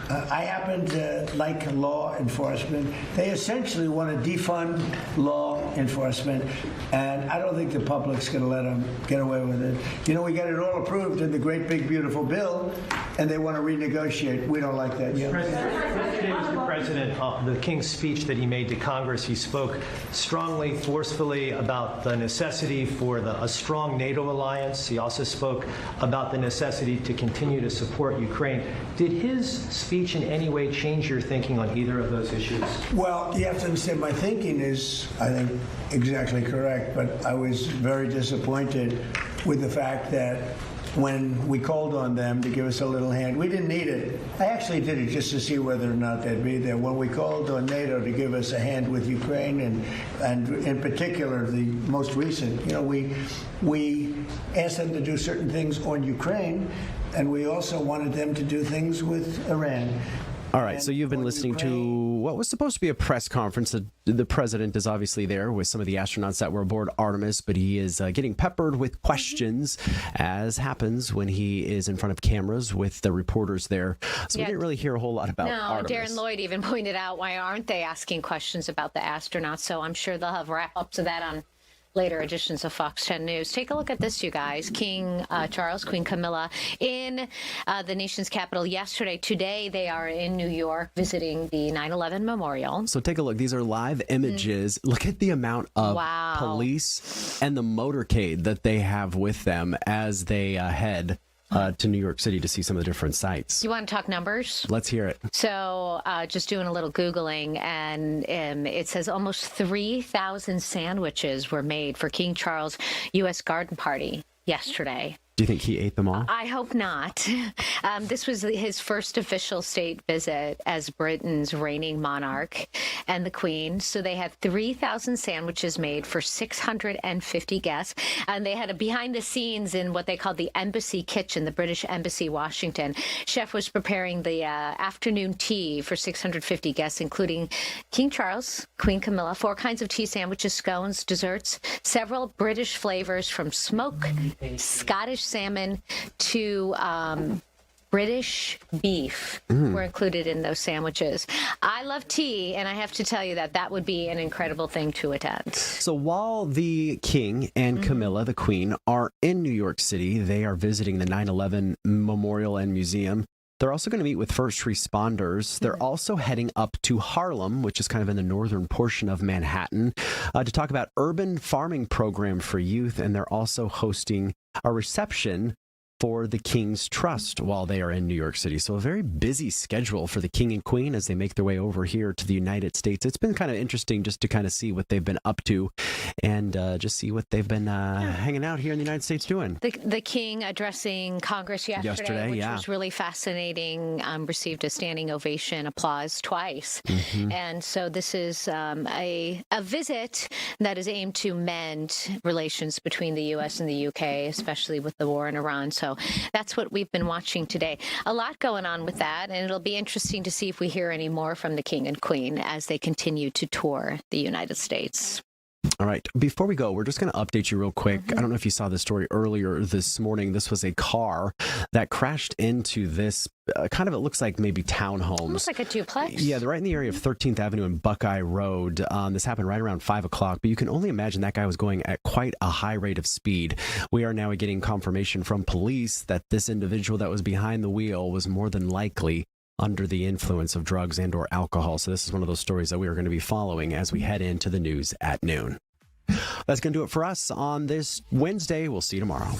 T: I happen to like law enforcement. They essentially want to defund law enforcement, and I don't think the public's going to let them get away with it. We got it all approved in the great big beautiful bill, and they want to renegotiate. We don't like that. Yeah.
V: Mr. President, the King's speech that he made to Congress, he spoke strongly, forcefully about the necessity for a strong NATO alliance. He also spoke about the necessity to continue to support Ukraine. Did his speech in any way change your thinking on either of those issues?
T: Well, you have to understand my thinking is, I think, exactly correct, but I was very disappointed with the fact that when we called on them to give us a little hand, we didn't need it. I actually did it just to see whether or not they'd be there. When we called on NATO to give us a hand with Ukraine, and in particular the most recent, we asked them to do certain things on Ukraine, and we also wanted them to do things with Iran.
P: All right, so you've been listening to what was supposed to be a press conference. The president is obviously there with some of the astronauts that were aboard Artemis, but he is getting peppered with questions, as happens when he is in front of cameras with the reporters there. So we didn't really hear a whole lot about Artemis.
O: Darren Lloyd even pointed out, why aren't they asking questions about the astronauts? So I'm sure they'll have wrap-ups of that on later editions of Fox 10 News. Take a look at this, you guys. King Charles, Queen Camilla in the nation's capital yesterday. Today, they are in New York visiting the 9/11 memorial.
P: So take a look. These are live images. Look at the amount of police and the motorcade that they have with them as they head to New York City to see some of the different sites.
O: You want to talk numbers?
P: Let's hear it.
O: So just doing a little Googling, and it says almost 3,000 sandwiches were made for King Charles' U.S. garden party yesterday.
P: Do you think he ate them all?
O: I hope not. This was his first official state visit as Britain's reigning monarch and the Queen. So they had 3,000 sandwiches made for 650 guests. And they had a behind the scenes in what they called the Embassy Kitchen, the British Embassy, Washington. Chef was preparing the afternoon tea for 650 guests, including King Charles, Queen Camilla, 4 kinds of tea sandwiches, scones, desserts, several British flavors from smoked Scottish salmon to British beef were included in those sandwiches. I love tea, and I have to tell you that would be an incredible thing to attend.
P: So while the King and Camilla, the Queen, are in New York City, they are visiting the 9/11 Memorial and Museum. They're also going to meet with first responders. They're also heading up to Harlem, which is kind of in the northern portion of Manhattan, to talk about urban farming program for youth. And they're also hosting a reception for the King's Trust while they are in New York City. So a very busy schedule for the King and Queen as they make their way over here to the United States. It's been kind of interesting just to kind of see what they've been up to and just see what they've been hanging out here in the United States doing.
O: The King addressing Congress yesterday, which was really fascinating, received a standing ovation, applause twice. And so this is a visit that is aimed to mend relations between the U.S. and the U.K., especially with the war in Iran. So that's what we've been watching today. A lot going on with that, and it'll be interesting to see if we hear any more from the King and Queen as they continue to tour the United States.
P: All right. Before we go, we're just going to update you real quick. I don't know if you saw the story earlier this morning. This was a car that crashed into this it looks like maybe townhomes.
O: Almost like a duplex.
P: Yeah, they're right in the area of 13th Avenue and Buckeye Road. This happened right around 5 o'clock, but you can only imagine that guy was going at quite a high rate of speed. We are now getting confirmation from police that this individual that was behind the wheel was more than likely under the influence of drugs and or alcohol. So this is one of those stories that we are going to be following as we head into the news at noon. That's going to do it for us on this Wednesday. We'll see you tomorrow.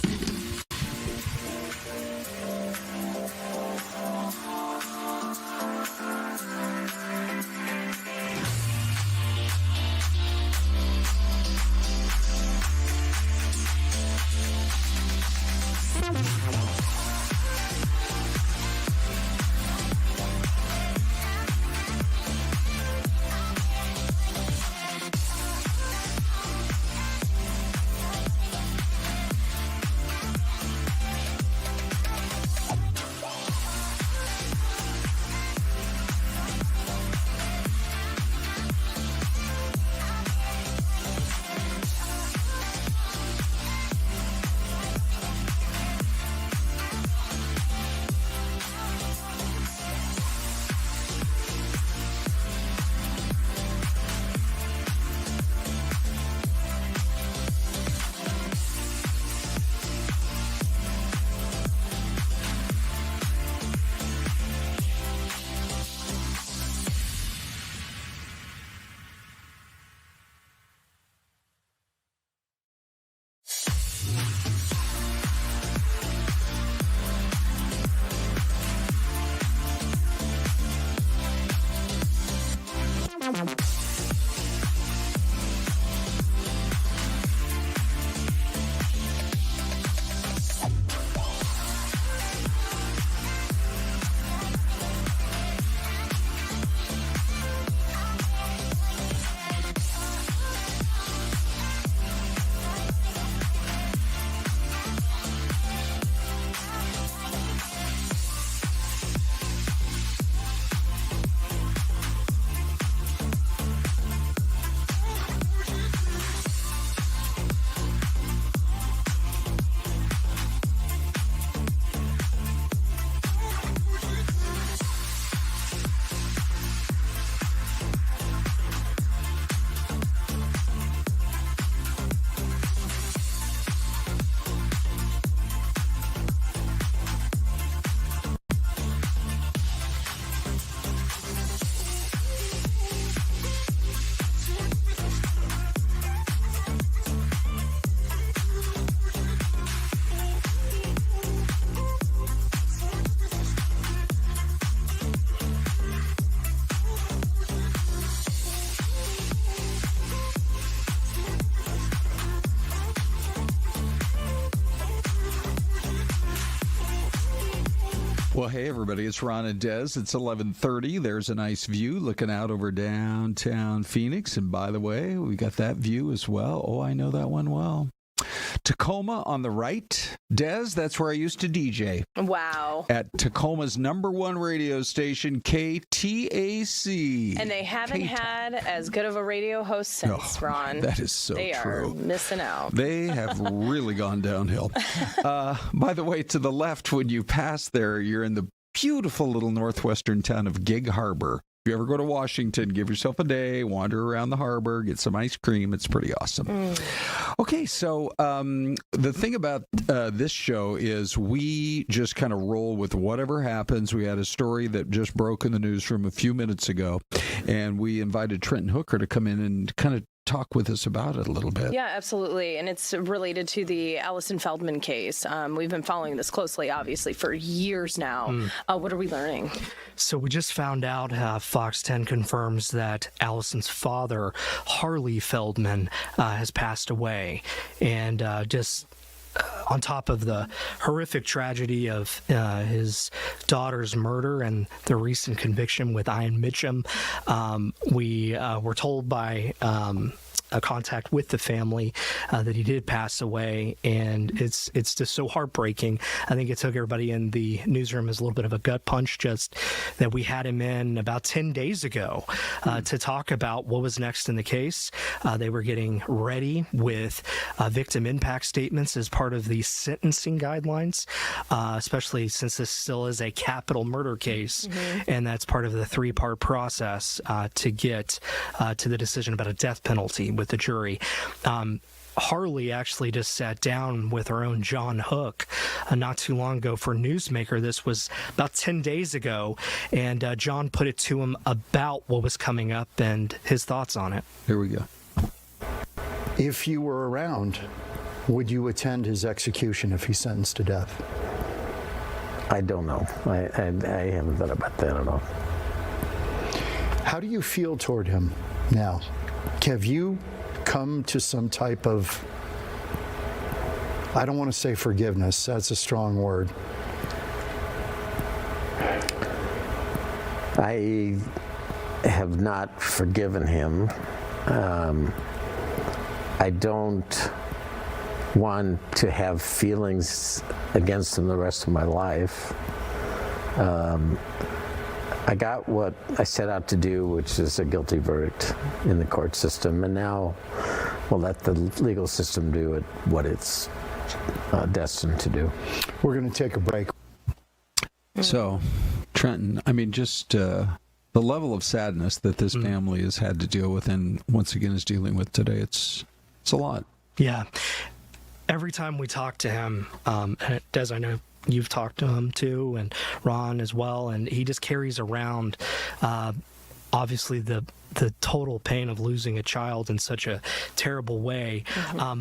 A: Well, hey, everybody, it's Ron and Des. It's 11:30. There's a nice view looking out over downtown Phoenix. And by the way, we got that view as well. Oh, I know that one well. Tacoma on the right. Des, that's where I used to DJ.
D: Wow.
A: At Tacoma's #1 radio station, KTAC.
D: And they haven't had as good of a radio host since, Ron.
A: That is so
D: they
A: true.
D: Are missing out.
A: They have really gone downhill. By the way, to the left, when you pass there, you're in the beautiful little northwestern town of Gig Harbor. If you ever go to Washington, give yourself a day, wander around the harbor, get some ice cream. It's pretty awesome. Okay, so the thing about this show is we just kind of roll with whatever happens. We had a story that just broke in the newsroom a few minutes ago, and we invited Trenton Hooker to come in and kind of talk with us about it a little bit.
D: Yeah, absolutely. And it's related to the Allison Feldman case. We've been following this closely, obviously, for years now. What are we learning?
C: So we just found out, Fox 10 confirms that Allison's father, Harley Feldman, has passed away. And just on top of the horrific tragedy of his daughter's murder and the recent conviction with Ian Mitchum, we were told by a contact with the family that he did pass away, and it's just so heartbreaking. I think it took everybody in the newsroom as a little bit of a gut punch, just that we had him in about 10 days ago to talk about what was next in the case. They were getting ready with victim impact statements as part of the sentencing guidelines, especially since this still is a capital murder case, and that's part of the three-part process to get to the decision about a death penalty with the jury. Harley actually just sat down with her own John Hook not too long ago for Newsmaker. This was about 10 days ago, and John put it to him about what was coming up and his thoughts on it.
A: Here we go.
E: If you were around, would you attend his execution if he's sentenced to death?
G: I don't know. I haven't thought about that at all.
E: How do you feel toward him now? Have you come to some type of, I don't want to say forgiveness, that's a strong word.
G: I have not forgiven him. I don't want to have feelings against him the rest of my life. I got what I set out to do, which is a guilty verdict in the court system, and now we'll let the legal system do what it's destined to do.
E: We're going to take a break.
A: So, Trenton, I mean, just the level of sadness that this family has had to deal with and once again is dealing with today, it's a lot.
C: Yeah. Every time we talk to him, and Des, I know you've talked to him too, and Ron as well, and he just carries around obviously the total pain of losing a child in such a terrible way.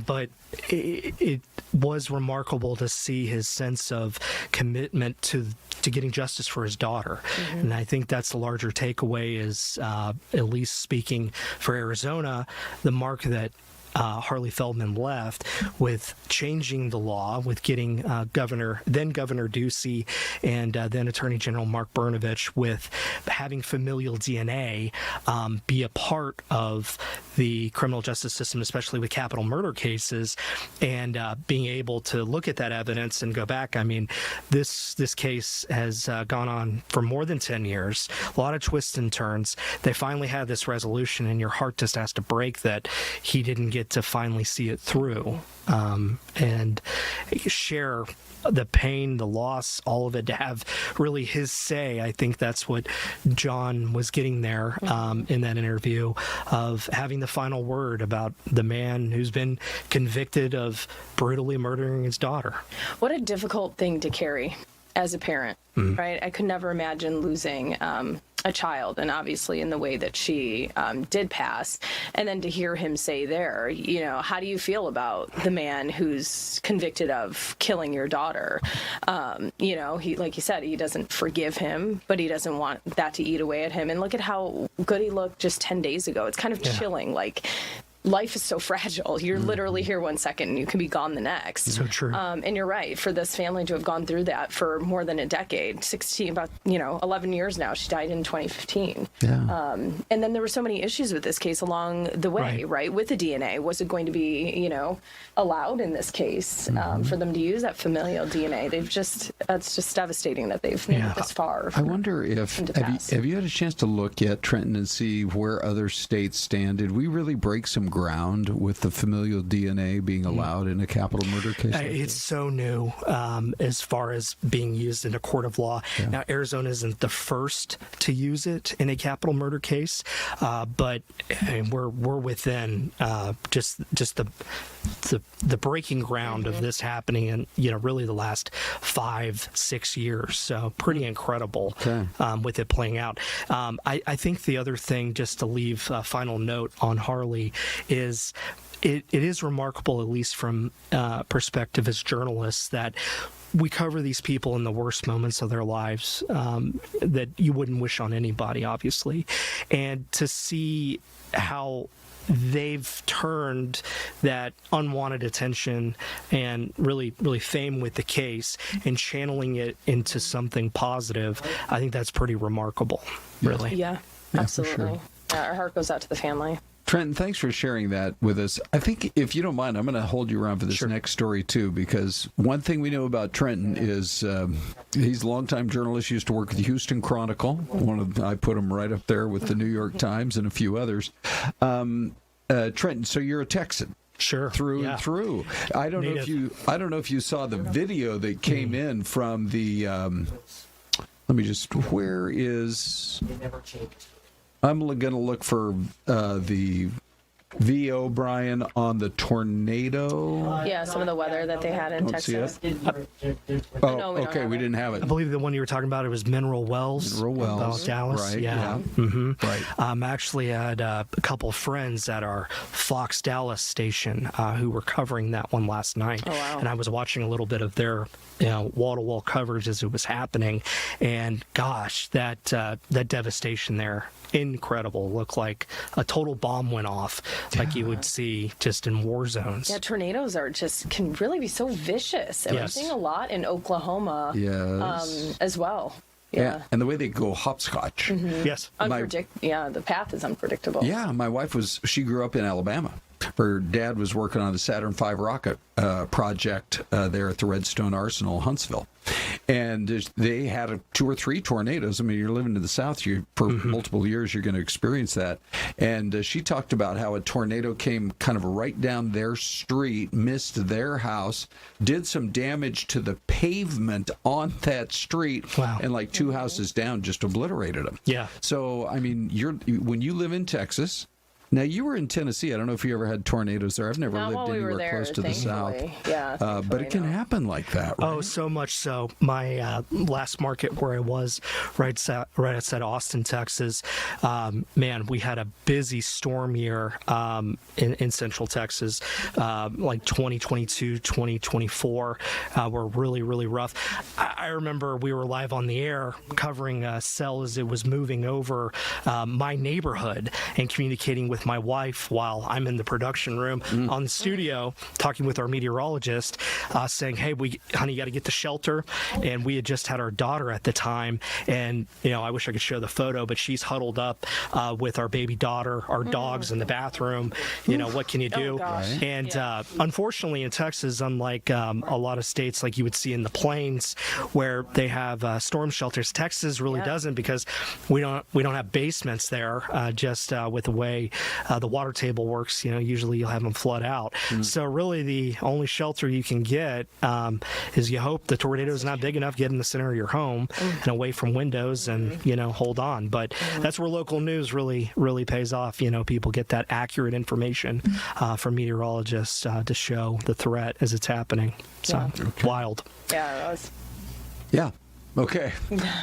C: But it was remarkable to see his sense of commitment to getting justice for his daughter. And I think that's the larger takeaway is, at least speaking for Arizona, the mark that Harley Feldman left with changing the law, with getting Governor Ducey and then Attorney General Mark Brnovich with having familial DNA be a part of the criminal justice system, especially with capital murder cases, and being able to look at that evidence and go back. I mean, this case has gone on for more than 10 years, a lot of twists and turns. They finally had this resolution, and your heart just has to break that he didn't get to finally see it through and share the pain, the loss, all of it, to have really his say. I think that's what John was getting there in that interview, of having the final word about the man who's been convicted of brutally murdering his daughter.
D: What a difficult thing to carry as a parent, right? I could never imagine losing a child, and obviously in the way that she did pass. And then to hear him say there, you know, how do you feel about the man who's convicted of killing your daughter? You know, he, like you said, he doesn't forgive him, but he doesn't want that to eat away at him. And look at how good he looked just 10 days ago. It's kind of chilling. Like, life is so fragile. You're literally here one second and you can be gone the next.
C: So true.
D: And you're right, for this family to have gone through that for more than a decade, 11 years now. She died in 2015.
A: Yeah.
D: And then there were so many issues with this case along the way, right? With the DNA. Was it going to be, allowed in this case for them to use that familial DNA? That's just devastating that they've made it this far.
A: I wonder if, have you had a chance to look at Trenton and see where other states stand? Did we really break some ground with the familial DNA being allowed in a capital murder case?
C: It's so new as far as being used in a court of law. Yeah. Now, Arizona isn't the first to use it in a capital murder case, but we're within just the breaking ground of this happening in really the last 5-6 years. So pretty incredible with it playing out. I think the other thing, just to leave a final note on Harley, is it is remarkable, at least from perspective as journalists, that we cover these people in the worst moments of their lives that you wouldn't wish on anybody, obviously. And to see how they've turned that unwanted attention and really fame with the case and channeling it into something positive, I think that's pretty remarkable, really.
D: Yeah, absolutely. Sure. Our heart goes out to the family.
A: Trenton, thanks for sharing that with us. I think, if you don't mind, I'm going to hold you around for this next story, too, because one thing we know about Trenton is he's a longtime journalist, used to work with the Houston Chronicle. I put him right up there with the New York Times and a few others. Trenton, so you're a Texan.
C: Sure.
A: Through and through. I don't know if you saw the video that came in from the where is I'm going to look for the VO, Brian, on the tornado.
D: Yeah, some of the weather that they had in Texas.
A: We didn't have it.
C: I believe the one you were talking about, it was Mineral Wells. About Dallas.
A: Right.
C: Yeah. Mm-hmm. Right. Actually, I had a couple of friends at our Fox Dallas station who were covering that one last night.
D: Oh, wow.
C: And I was watching a little bit of their wall-to-wall coverage as it was happening. And gosh, that devastation there, incredible. Looked like a total bomb went off, like you would see just in war zones.
D: Yeah, tornadoes can really be so vicious. And we're seeing a lot in Oklahoma as well. Yeah.
A: And the way they go hopscotch.
D: Mm-hmm.
C: Yes.
D: The path is unpredictable.
A: Yeah, my wife she grew up in Alabama. Her dad was working on the Saturn V rocket project there at the Redstone Arsenal, Huntsville. And they had 2 or 3 tornadoes. I mean, you're living in the South, for multiple years, you're going to experience that. And she talked about how a tornado came kind of right down their street, missed their house, did some damage to the pavement on that street, and like 2 houses down, just obliterated them.
C: Yeah.
A: So, I mean, when you live in Texas. Now, you were in Tennessee. I don't know if you ever had tornadoes there. I've never lived anywhere close to the South.
D: Yeah,
A: but it can happen like that, right?
C: Oh, so much so. My last market where I was, right outside Austin, Texas, man, we had a busy storm year in Central Texas, like 2022, 2024 were really, really rough. I remember we were live on the air covering a cell as it was moving over my neighborhood and communicating with my wife while I'm in the production room on the studio talking with our meteorologist, saying, hey, honey, you got to get to shelter. And we had just had our daughter at the time, and I wish I could show the photo, but she's huddled up with our baby daughter, our dogs in the bathroom. What can you do? And unfortunately in Texas, unlike a lot of states like you would see in the plains where they have storm shelters, Texas really doesn't, because we don't have basements there, just with the way the water table works. Usually you'll have them flood out. So really the only shelter you can get is you hope the tornado is not big enough, get in the center of your home and away from windows and, hold on. But that's where local news really, really pays off. People get that accurate information from meteorologists to show the threat as it's happening. So wild.
D: Yeah, that was...
A: Yeah. Okay.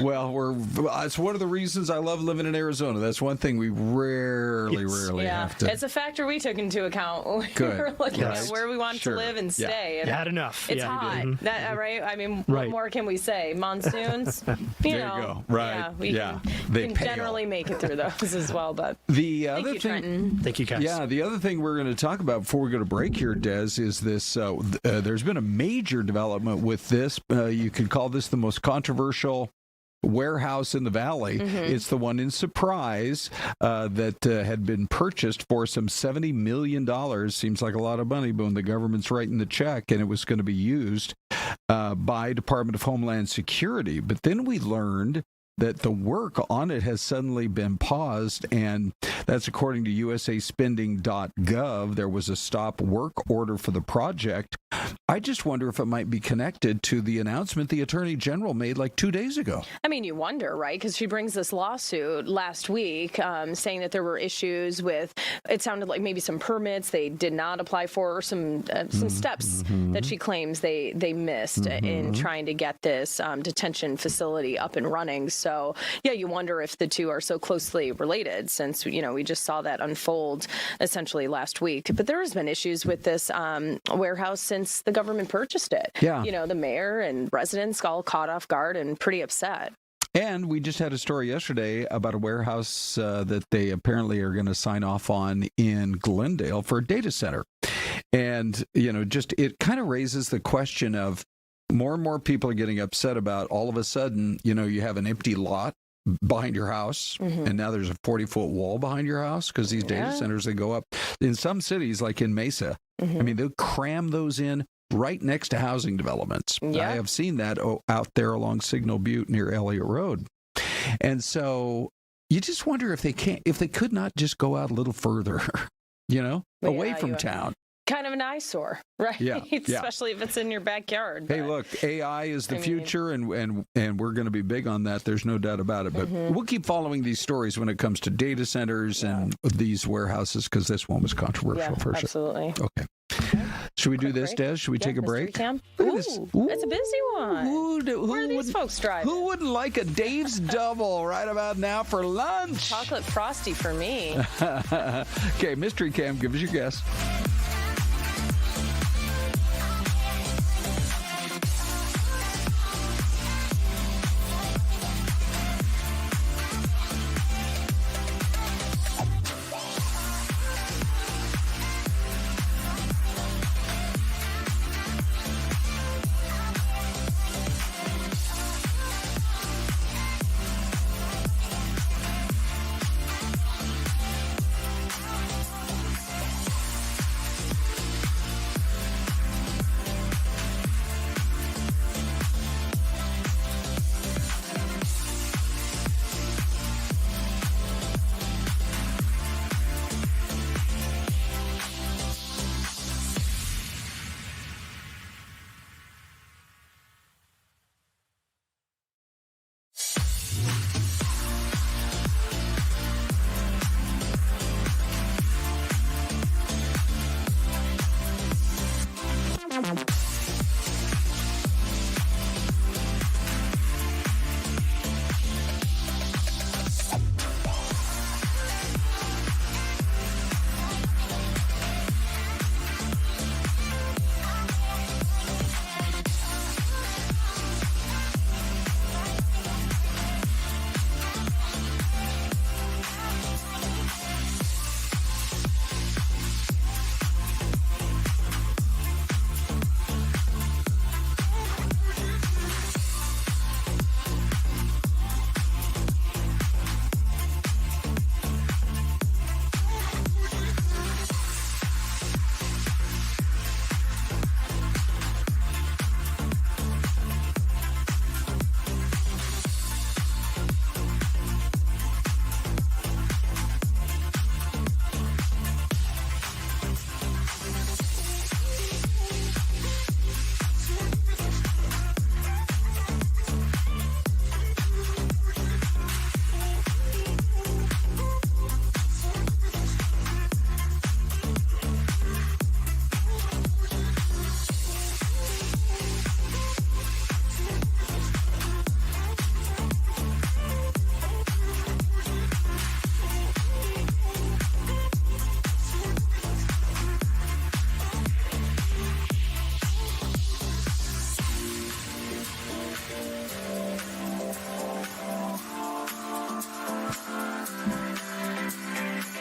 A: Well, it's one of the reasons I love living in Arizona. That's one thing we rarely have to.
D: It's a factor we took into account when we were looking at where we wanted to live and stay. And
C: had enough.
D: It's hot. Right? I mean, what more can we say? Monsoons,
A: there you go. Right.
D: Yeah, we can generally make it through those as well. But
A: the other thing,
D: Trenton.
C: Thank you, guys.
A: Yeah, the other thing we're going to talk about before we go to break here, Des, is this. There's been a major development with this. You could call this the most controversial warehouse in the valley. It's the one in Surprise that had been purchased for some $70 million. Seems like a lot of money, but when the government's writing the check, and it was going to be used by Department of Homeland Security. But then we learned that the work on it has suddenly been paused, and that's according to usaspending.gov. There was a stop work order for the project. I just wonder if it might be connected to the announcement the Attorney General made like 2 days ago.
D: I mean, you wonder, right? Because she brings this lawsuit last week saying that there were issues with, it sounded like maybe some permits they did not apply for, or some steps that she claims they missed in trying to get this detention facility up and running. so, yeah, you wonder if the two are so closely related since, we just saw that unfold essentially last week. But there has been issues with this warehouse since the government purchased it.
A: Yeah.
D: The mayor and residents all caught off guard and pretty upset.
A: And we just had a story yesterday about a warehouse that they apparently are going to sign off on in Glendale for a data center. And, it kind of raises the question of more and more people are getting upset about all of a sudden, you have an empty lot behind your house, and now there's a 40-foot wall behind your house because these data centers, they go up. In some cities, like in Mesa, I mean, they'll cram those in right next to housing developments.
D: Yeah.
A: I have seen that out there along Signal Butte near Elliott Road. And so you just wonder if they could not just go out a little further, away from town.
D: Kind of an eyesore, right?
A: Yeah.
D: Especially if it's in your backyard.
A: Hey, look, AI is the future, and we're going to be big on that. There's no doubt about it. But we'll keep following these stories when it comes to data centers and these warehouses, because this one was controversial for sure.
D: Absolutely.
A: Okay. Should we do this, Des? Should we take a break?
D: Ooh, it's a busy one. Where are these folks driving?
A: Who wouldn't like a Dave's Double right about now for lunch?
D: Chocolate Frosty for me.
A: Okay, Mystery Cam, give us your guess.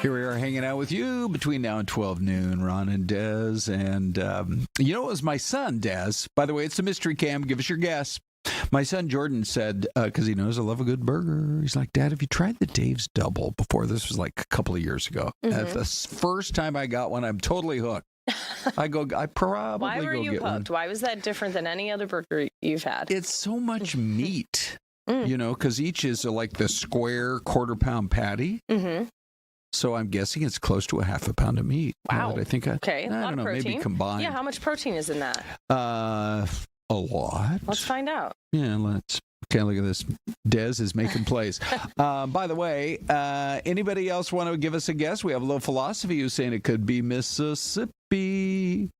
A: Here we are hanging out with you between now and 12 noon, Ron and Des. And, it was my son, Des. By the way, it's the Mystery Cam. Give us your guess. My son, Jordan, said, because he knows I love a good burger, he's like, Dad, have you tried the Dave's Double before? This was like a couple of years ago. The first time I got one, I'm totally hooked. I probably
D: Why were you hooked? Why was that different than any other burger you've had?
A: It's so much meat, because each is like the square quarter-pound patty.
D: Mm-hmm.
A: So I'm guessing it's close to a half a pound of meat.
D: Wow.
A: I think
D: okay.
A: I don't know,
D: protein.
A: maybe combined.
D: Yeah, how much protein is in that?
A: A lot.
D: Let's find out.
A: Yeah, let's. Okay, look at this. Des is making plays. By the way, anybody else want to give us a guess? We have a little philosophy who's saying it could be Mississippi.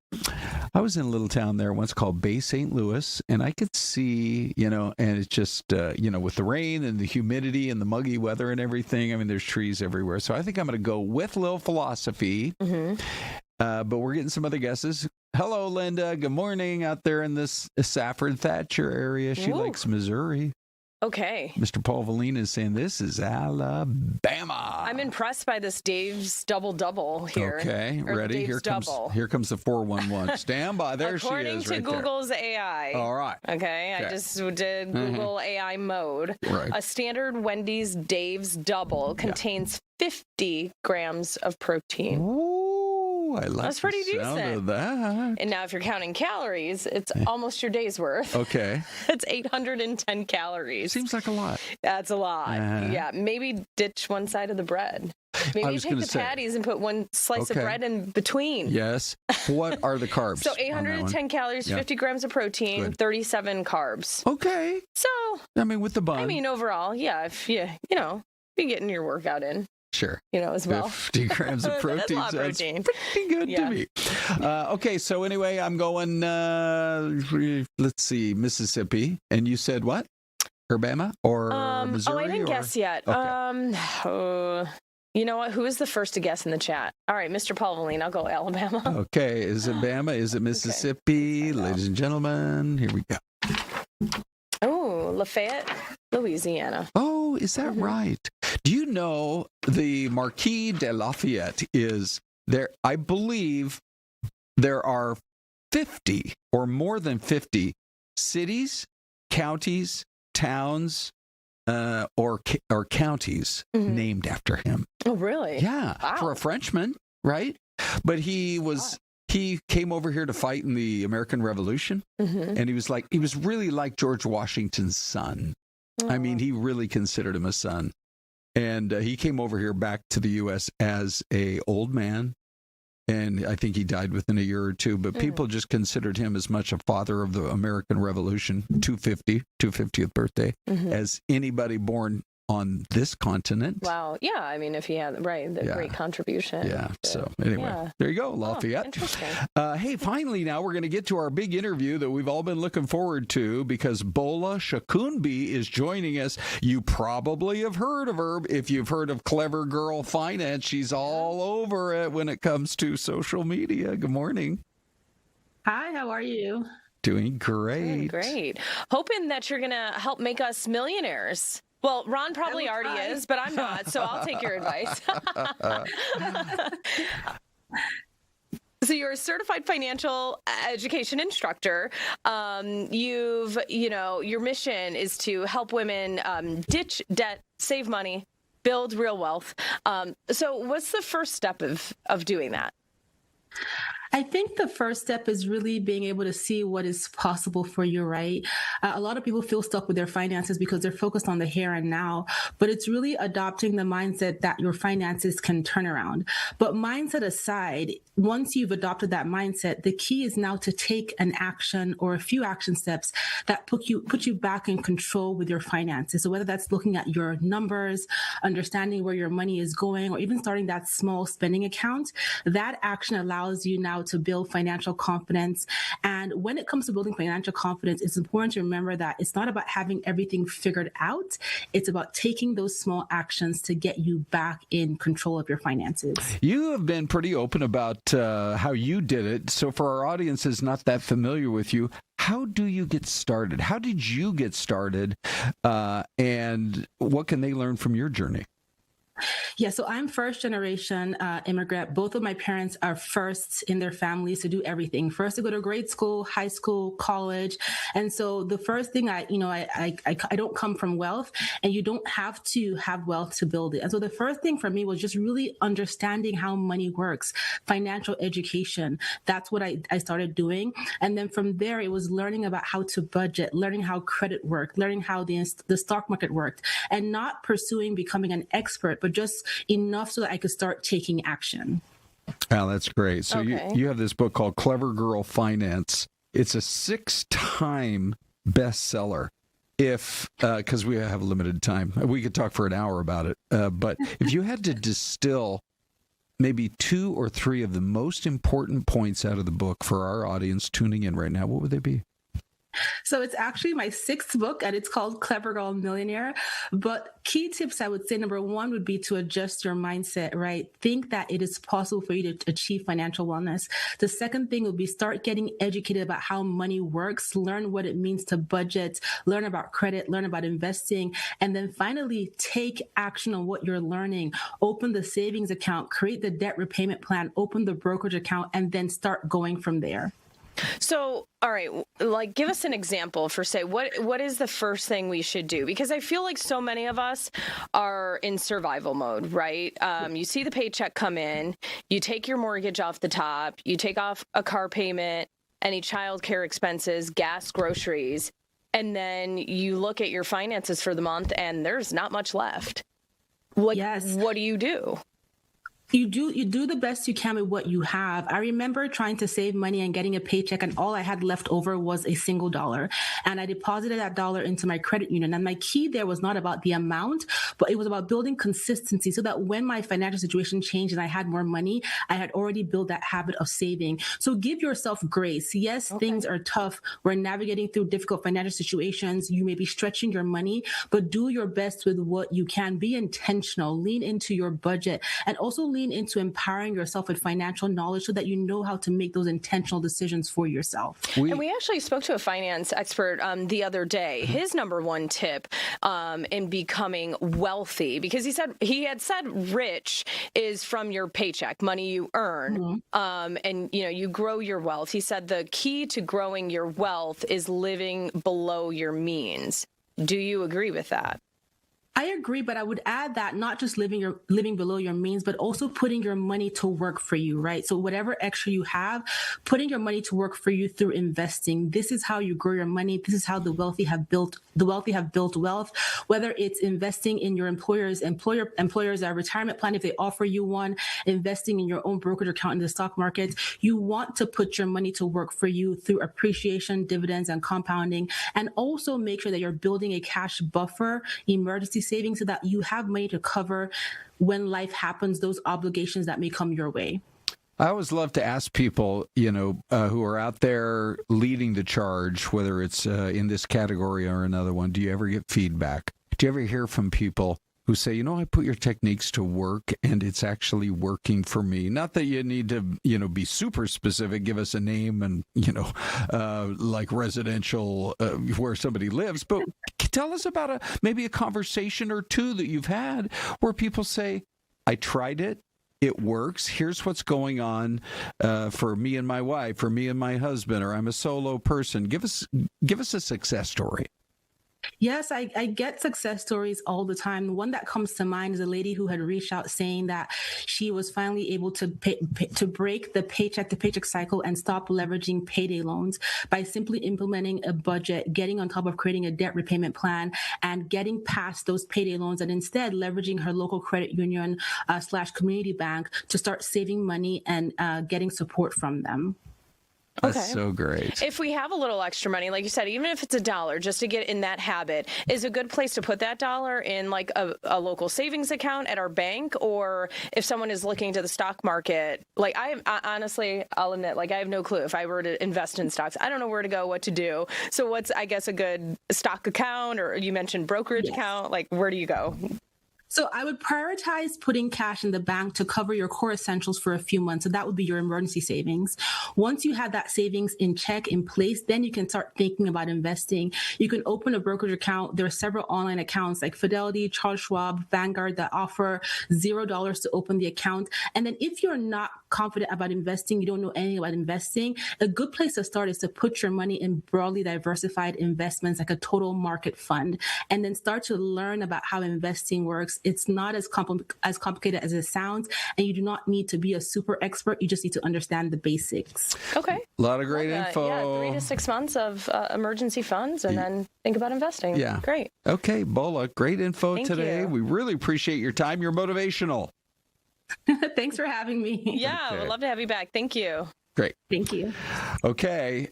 A: I was in a little town there once called Bay St. Louis, and I could see, and it's just, with the rain and the humidity and the muggy weather and everything, I mean, there's trees everywhere. So I think I'm going to go with Lil Philosophy.
D: Mm-hmm.
A: But we're getting some other guesses. Hello, Linda. Good morning out there in this Safford Thatcher area. She likes Missouri.
D: Okay.
A: Mr. Paul Valina is saying this is Alabama.
D: I'm impressed by this Dave's double here.
A: Okay, ready? Here comes the 411. Stand by. There she is.
D: According to Google's AI.
A: All right.
D: Okay, I just did Google AI mode.
A: Right.
D: A standard Wendy's Dave's double contains 50 grams of protein.
A: I like
D: That's pretty
A: the sound
D: decent.
A: of that.
D: And now if you're counting calories, it's almost your day's worth.
A: Okay.
D: It's 810 calories.
A: Seems like a lot.
D: That's a lot. Yeah, maybe ditch one side of the bread. Maybe you take the patties and put one slice of bread in between.
A: Yes. What are the carbs?
D: So 810 calories, 50 grams of protein, 37 carbs.
A: Okay.
D: So,
A: I mean, with the bun.
D: I mean, overall, yeah, if you're getting your workout in.
A: Sure.
D: As well.
A: 50 grams of protein.
D: That's a lot of protein.
A: Pretty good to me. Okay, so anyway, I'm going, let's see, Mississippi. And you said what? Alabama or Missouri?
D: I didn't guess yet.
A: Okay.
D: You know what? Who is the first to guess in the chat? All right, Mr. Paul Valine, I'll go Alabama.
A: Okay, is it Bama? Is it Mississippi? Ladies and gentlemen, here we go.
D: Oh, Lafayette, Louisiana.
A: Oh, is that right? Do you know the Marquis de Lafayette is there? I believe there are 50 or more than 50 cities, counties, towns, or counties named after him.
D: Oh, really?
A: Yeah,
D: wow.
A: For a Frenchman, right? But he came over here to fight in the American Revolution, and he was really like George Washington's son. I mean, he really considered him a son. And he came over here back to the U.S. as a old man, and I think he died within a year or two. But people just considered him as much a father of the American Revolution, 250th birthday, as anybody born on this continent.
D: Wow. Yeah. I mean, if he had, great contribution.
A: Yeah. So anyway, there you go, Lafayette.
D: Interesting.
A: Hey, finally now we're going to get to our big interview that we've all been looking forward to because Bola Shakunbi is joining us. You probably have heard of her. If you've heard of Clever Girl Finance, she's all over it when it comes to social media. Good morning.
F: Hi, how are you?
A: Doing great.
D: Doing great. Hoping that you're going to help make us millionaires. Well, Ron probably already is, but I'm not, so I'll take your advice. So you're a certified financial education instructor. Your mission is to help women ditch debt, save money, build real wealth. So what's the first step of doing that?
F: I think the first step is really being able to see what is possible for you, right? A lot of people feel stuck with their finances because they're focused on the here and now, but it's really adopting the mindset that your finances can turn around. But mindset aside, once you've adopted that mindset, the key is now to take an action or a few action steps that put you back in control with your finances. So whether that's looking at your numbers, understanding where your money is going, or even starting that small spending account, that action allows you now to build financial confidence. And when it comes to building financial confidence, it's important to remember that it's not about having everything figured out. It's about taking those small actions to get you back in control of your finances.
A: You have been pretty open about how you did it. So for our audiences not that familiar with you, how do you get started? How did you get started? And what can they learn from your journey?
F: Yeah, so I'm first generation immigrant. Both of my parents are firsts in their families to do everything. First to go to grade school, high school, college. And so the first thing I don't come from wealth, and you don't have to have wealth to build it. And so the first thing for me was just really understanding how money works, financial education. That's what I started doing. And then from there, it was learning about how to budget, learning how credit worked, learning how the stock market worked, and not pursuing becoming an expert, but just enough so that I could start taking action.
A: Oh, that's great. So you have this book called Clever Girl Finance. It's a 6-time bestseller. Because we have limited time, we could talk for an hour about it. But if you had to distill maybe 2 or 3 of the most important points out of the book for our audience tuning in right now, what would they be?
F: So it's actually my 6th book, and it's called Clever Girl Millionaire. But key tips, I would say, number 1 would be to adjust your mindset, right? Think that it is possible for you to achieve financial wellness. The second thing would be start getting educated about how money works, learn what it means to budget, learn about credit, learn about investing, and then finally take action on what you're learning. Open the savings account, create the debt repayment plan, open the brokerage account, and then start going from there.
D: So, all right, like give us an example for, say, what is the first thing we should do? Because I feel like so many of us are in survival mode, right? You see the paycheck come in, you take your mortgage off the top, you take off a car payment, any childcare expenses, gas, groceries, and then you look at your finances for the month and there's not much left. What do you do?
F: You do the best you can with what you have. I remember trying to save money and getting a paycheck, and all I had left over was a single dollar. And I deposited that dollar into my credit union. And my key there was not about the amount, but it was about building consistency so that when my financial situation changed and I had more money, I had already built that habit of saving. So give yourself grace. Yes, things are tough. We're navigating through difficult financial situations. You may be stretching your money, but do your best with what you can. Be intentional. Lean into your budget, and also lean into empowering yourself with financial knowledge so that you know how to make those intentional decisions for yourself.
D: And we actually spoke to a finance expert the other day. His number 1 tip in becoming wealthy, because he had said rich is from your paycheck, money you earn, and you grow your wealth. He said the key to growing your wealth is living below your means. Do you agree with that?
F: I agree, but I would add that not just living below your means, but also putting your money to work for you, right? So whatever extra you have, putting your money to work for you through investing. This is how you grow your money. This is how the wealthy have built wealth. Whether it's investing in your employer's retirement plan, if they offer you one, investing in your own brokerage account in the stock market, you want to put your money to work for you through appreciation, dividends, and compounding, and also make sure that you're building a cash buffer, emergency savings, so that you have money to cover when life happens, those obligations that may come your way.
A: I always love to ask people, who are out there leading the charge, whether it's in this category or another one, do you ever get feedback? Do you ever hear from people who say, I put your techniques to work and it's actually working for me? Not that you need to, be super specific, give us a name and, like residential where somebody lives, but tell us about maybe a conversation or two that you've had where people say, I tried it. It works. Here's what's going on for me and my wife, for me and my husband, or I'm a solo person. Give us a success story.
F: Yes, I get success stories all the time. The one that comes to mind is a lady who had reached out saying that she was finally able to break the paycheck cycle and stop leveraging payday loans by simply implementing a budget, getting on top of creating a debt repayment plan, and getting past those payday loans, and instead leveraging her local credit union / community bank to start saving money and getting support from them.
A: That's so great.
D: If we have a little extra money, like you said, even if it's $1, just to get in that habit, is a good place to put that dollar in like a local savings account at our bank? Or if someone is looking to the stock market, like honestly, I'll admit, like I have no clue if I were to invest in stocks. I don't know where to go, what to do. So what's, I guess, a good stock account, or you mentioned brokerage account? Like, where do you go?
F: So I would prioritize putting cash in the bank to cover your core essentials for a few months. So that would be your emergency savings. Once you have that savings in place, then you can start thinking about investing. You can open a brokerage account. There are several online accounts like Fidelity, Charles Schwab, Vanguard that offer $0 to open the account. And then if you're not confident about investing, you don't know anything about investing, a good place to start is to put your money in broadly diversified investments like a total market fund, and then start to learn about how investing works. It's not as complicated as it sounds, and you do not need to be a super expert. You just need to understand the basics.
D: Okay.
A: A lot of great info.
D: Yeah, 3 to 6 months of emergency funds, and then think about investing.
A: Yeah.
D: Great.
A: Okay, Bola, great info
D: Thank
A: today.
D: you.
A: We really appreciate your time. You're motivational.
F: Thanks for having me.
D: Yeah,
A: Okay.
D: We'd love to have you back. Thank you.
A: Great.
F: Thank you.
A: Okay.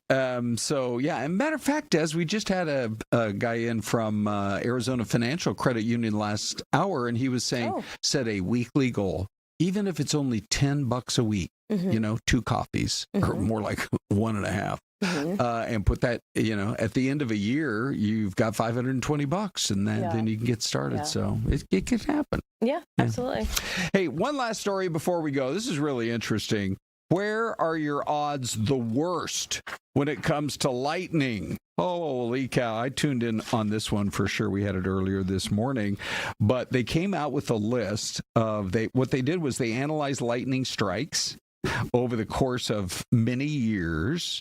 A: So, yeah, and matter of fact, Des, we just had a guy in from Arizona Financial Credit Union last hour, and he was saying, set a weekly goal. even if it's only $10 a week, 2 coffees, or more like 1.5. And put that, at the end of a year, you've got $520, and then you can get started.
D: Yeah.
A: So it can happen.
D: Yeah, absolutely.
A: Hey, one last story before we go. This is really interesting. Where are your odds the worst when it comes to lightning? Holy cow. I tuned in on this one for sure. We had it earlier this morning. But they came out with a list of what they did was they analyzed lightning strikes over the course of many years.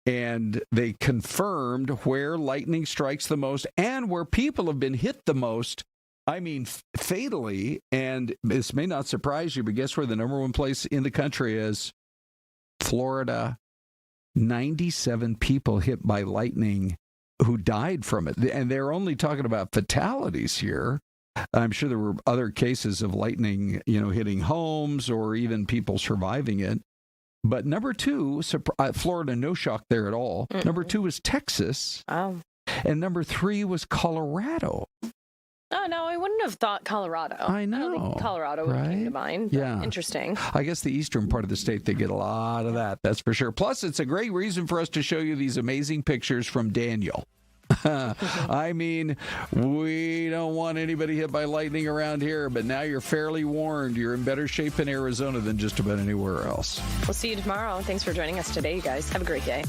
A: And they confirmed where lightning strikes the most and where people have been hit the most. I mean, fatally. And this may not surprise you, but guess where the number one place in the country is? Florida. 97 people hit by lightning who died from it. And they're only talking about fatalities here. I'm sure there were other cases of lightning, hitting homes or even people surviving it. But number 2, Florida, no shock there at all. Mm-mm. Number 2 was Texas.
D: Oh.
A: And number 3 was Colorado.
D: Oh, no, I wouldn't have thought Colorado.
A: I know.
D: I don't think Colorado would have came to mind.
A: Yeah.
D: Interesting.
A: I guess the eastern part of the state, they get a lot of that. That's for sure. Plus, it's a great reason for us to show you these amazing pictures from Daniel. I mean, we don't want anybody hit by lightning around here, but now you're fairly warned. You're in better shape in Arizona than just about anywhere else.
D: We'll see you tomorrow. Thanks for joining us today, you guys. Have a great day.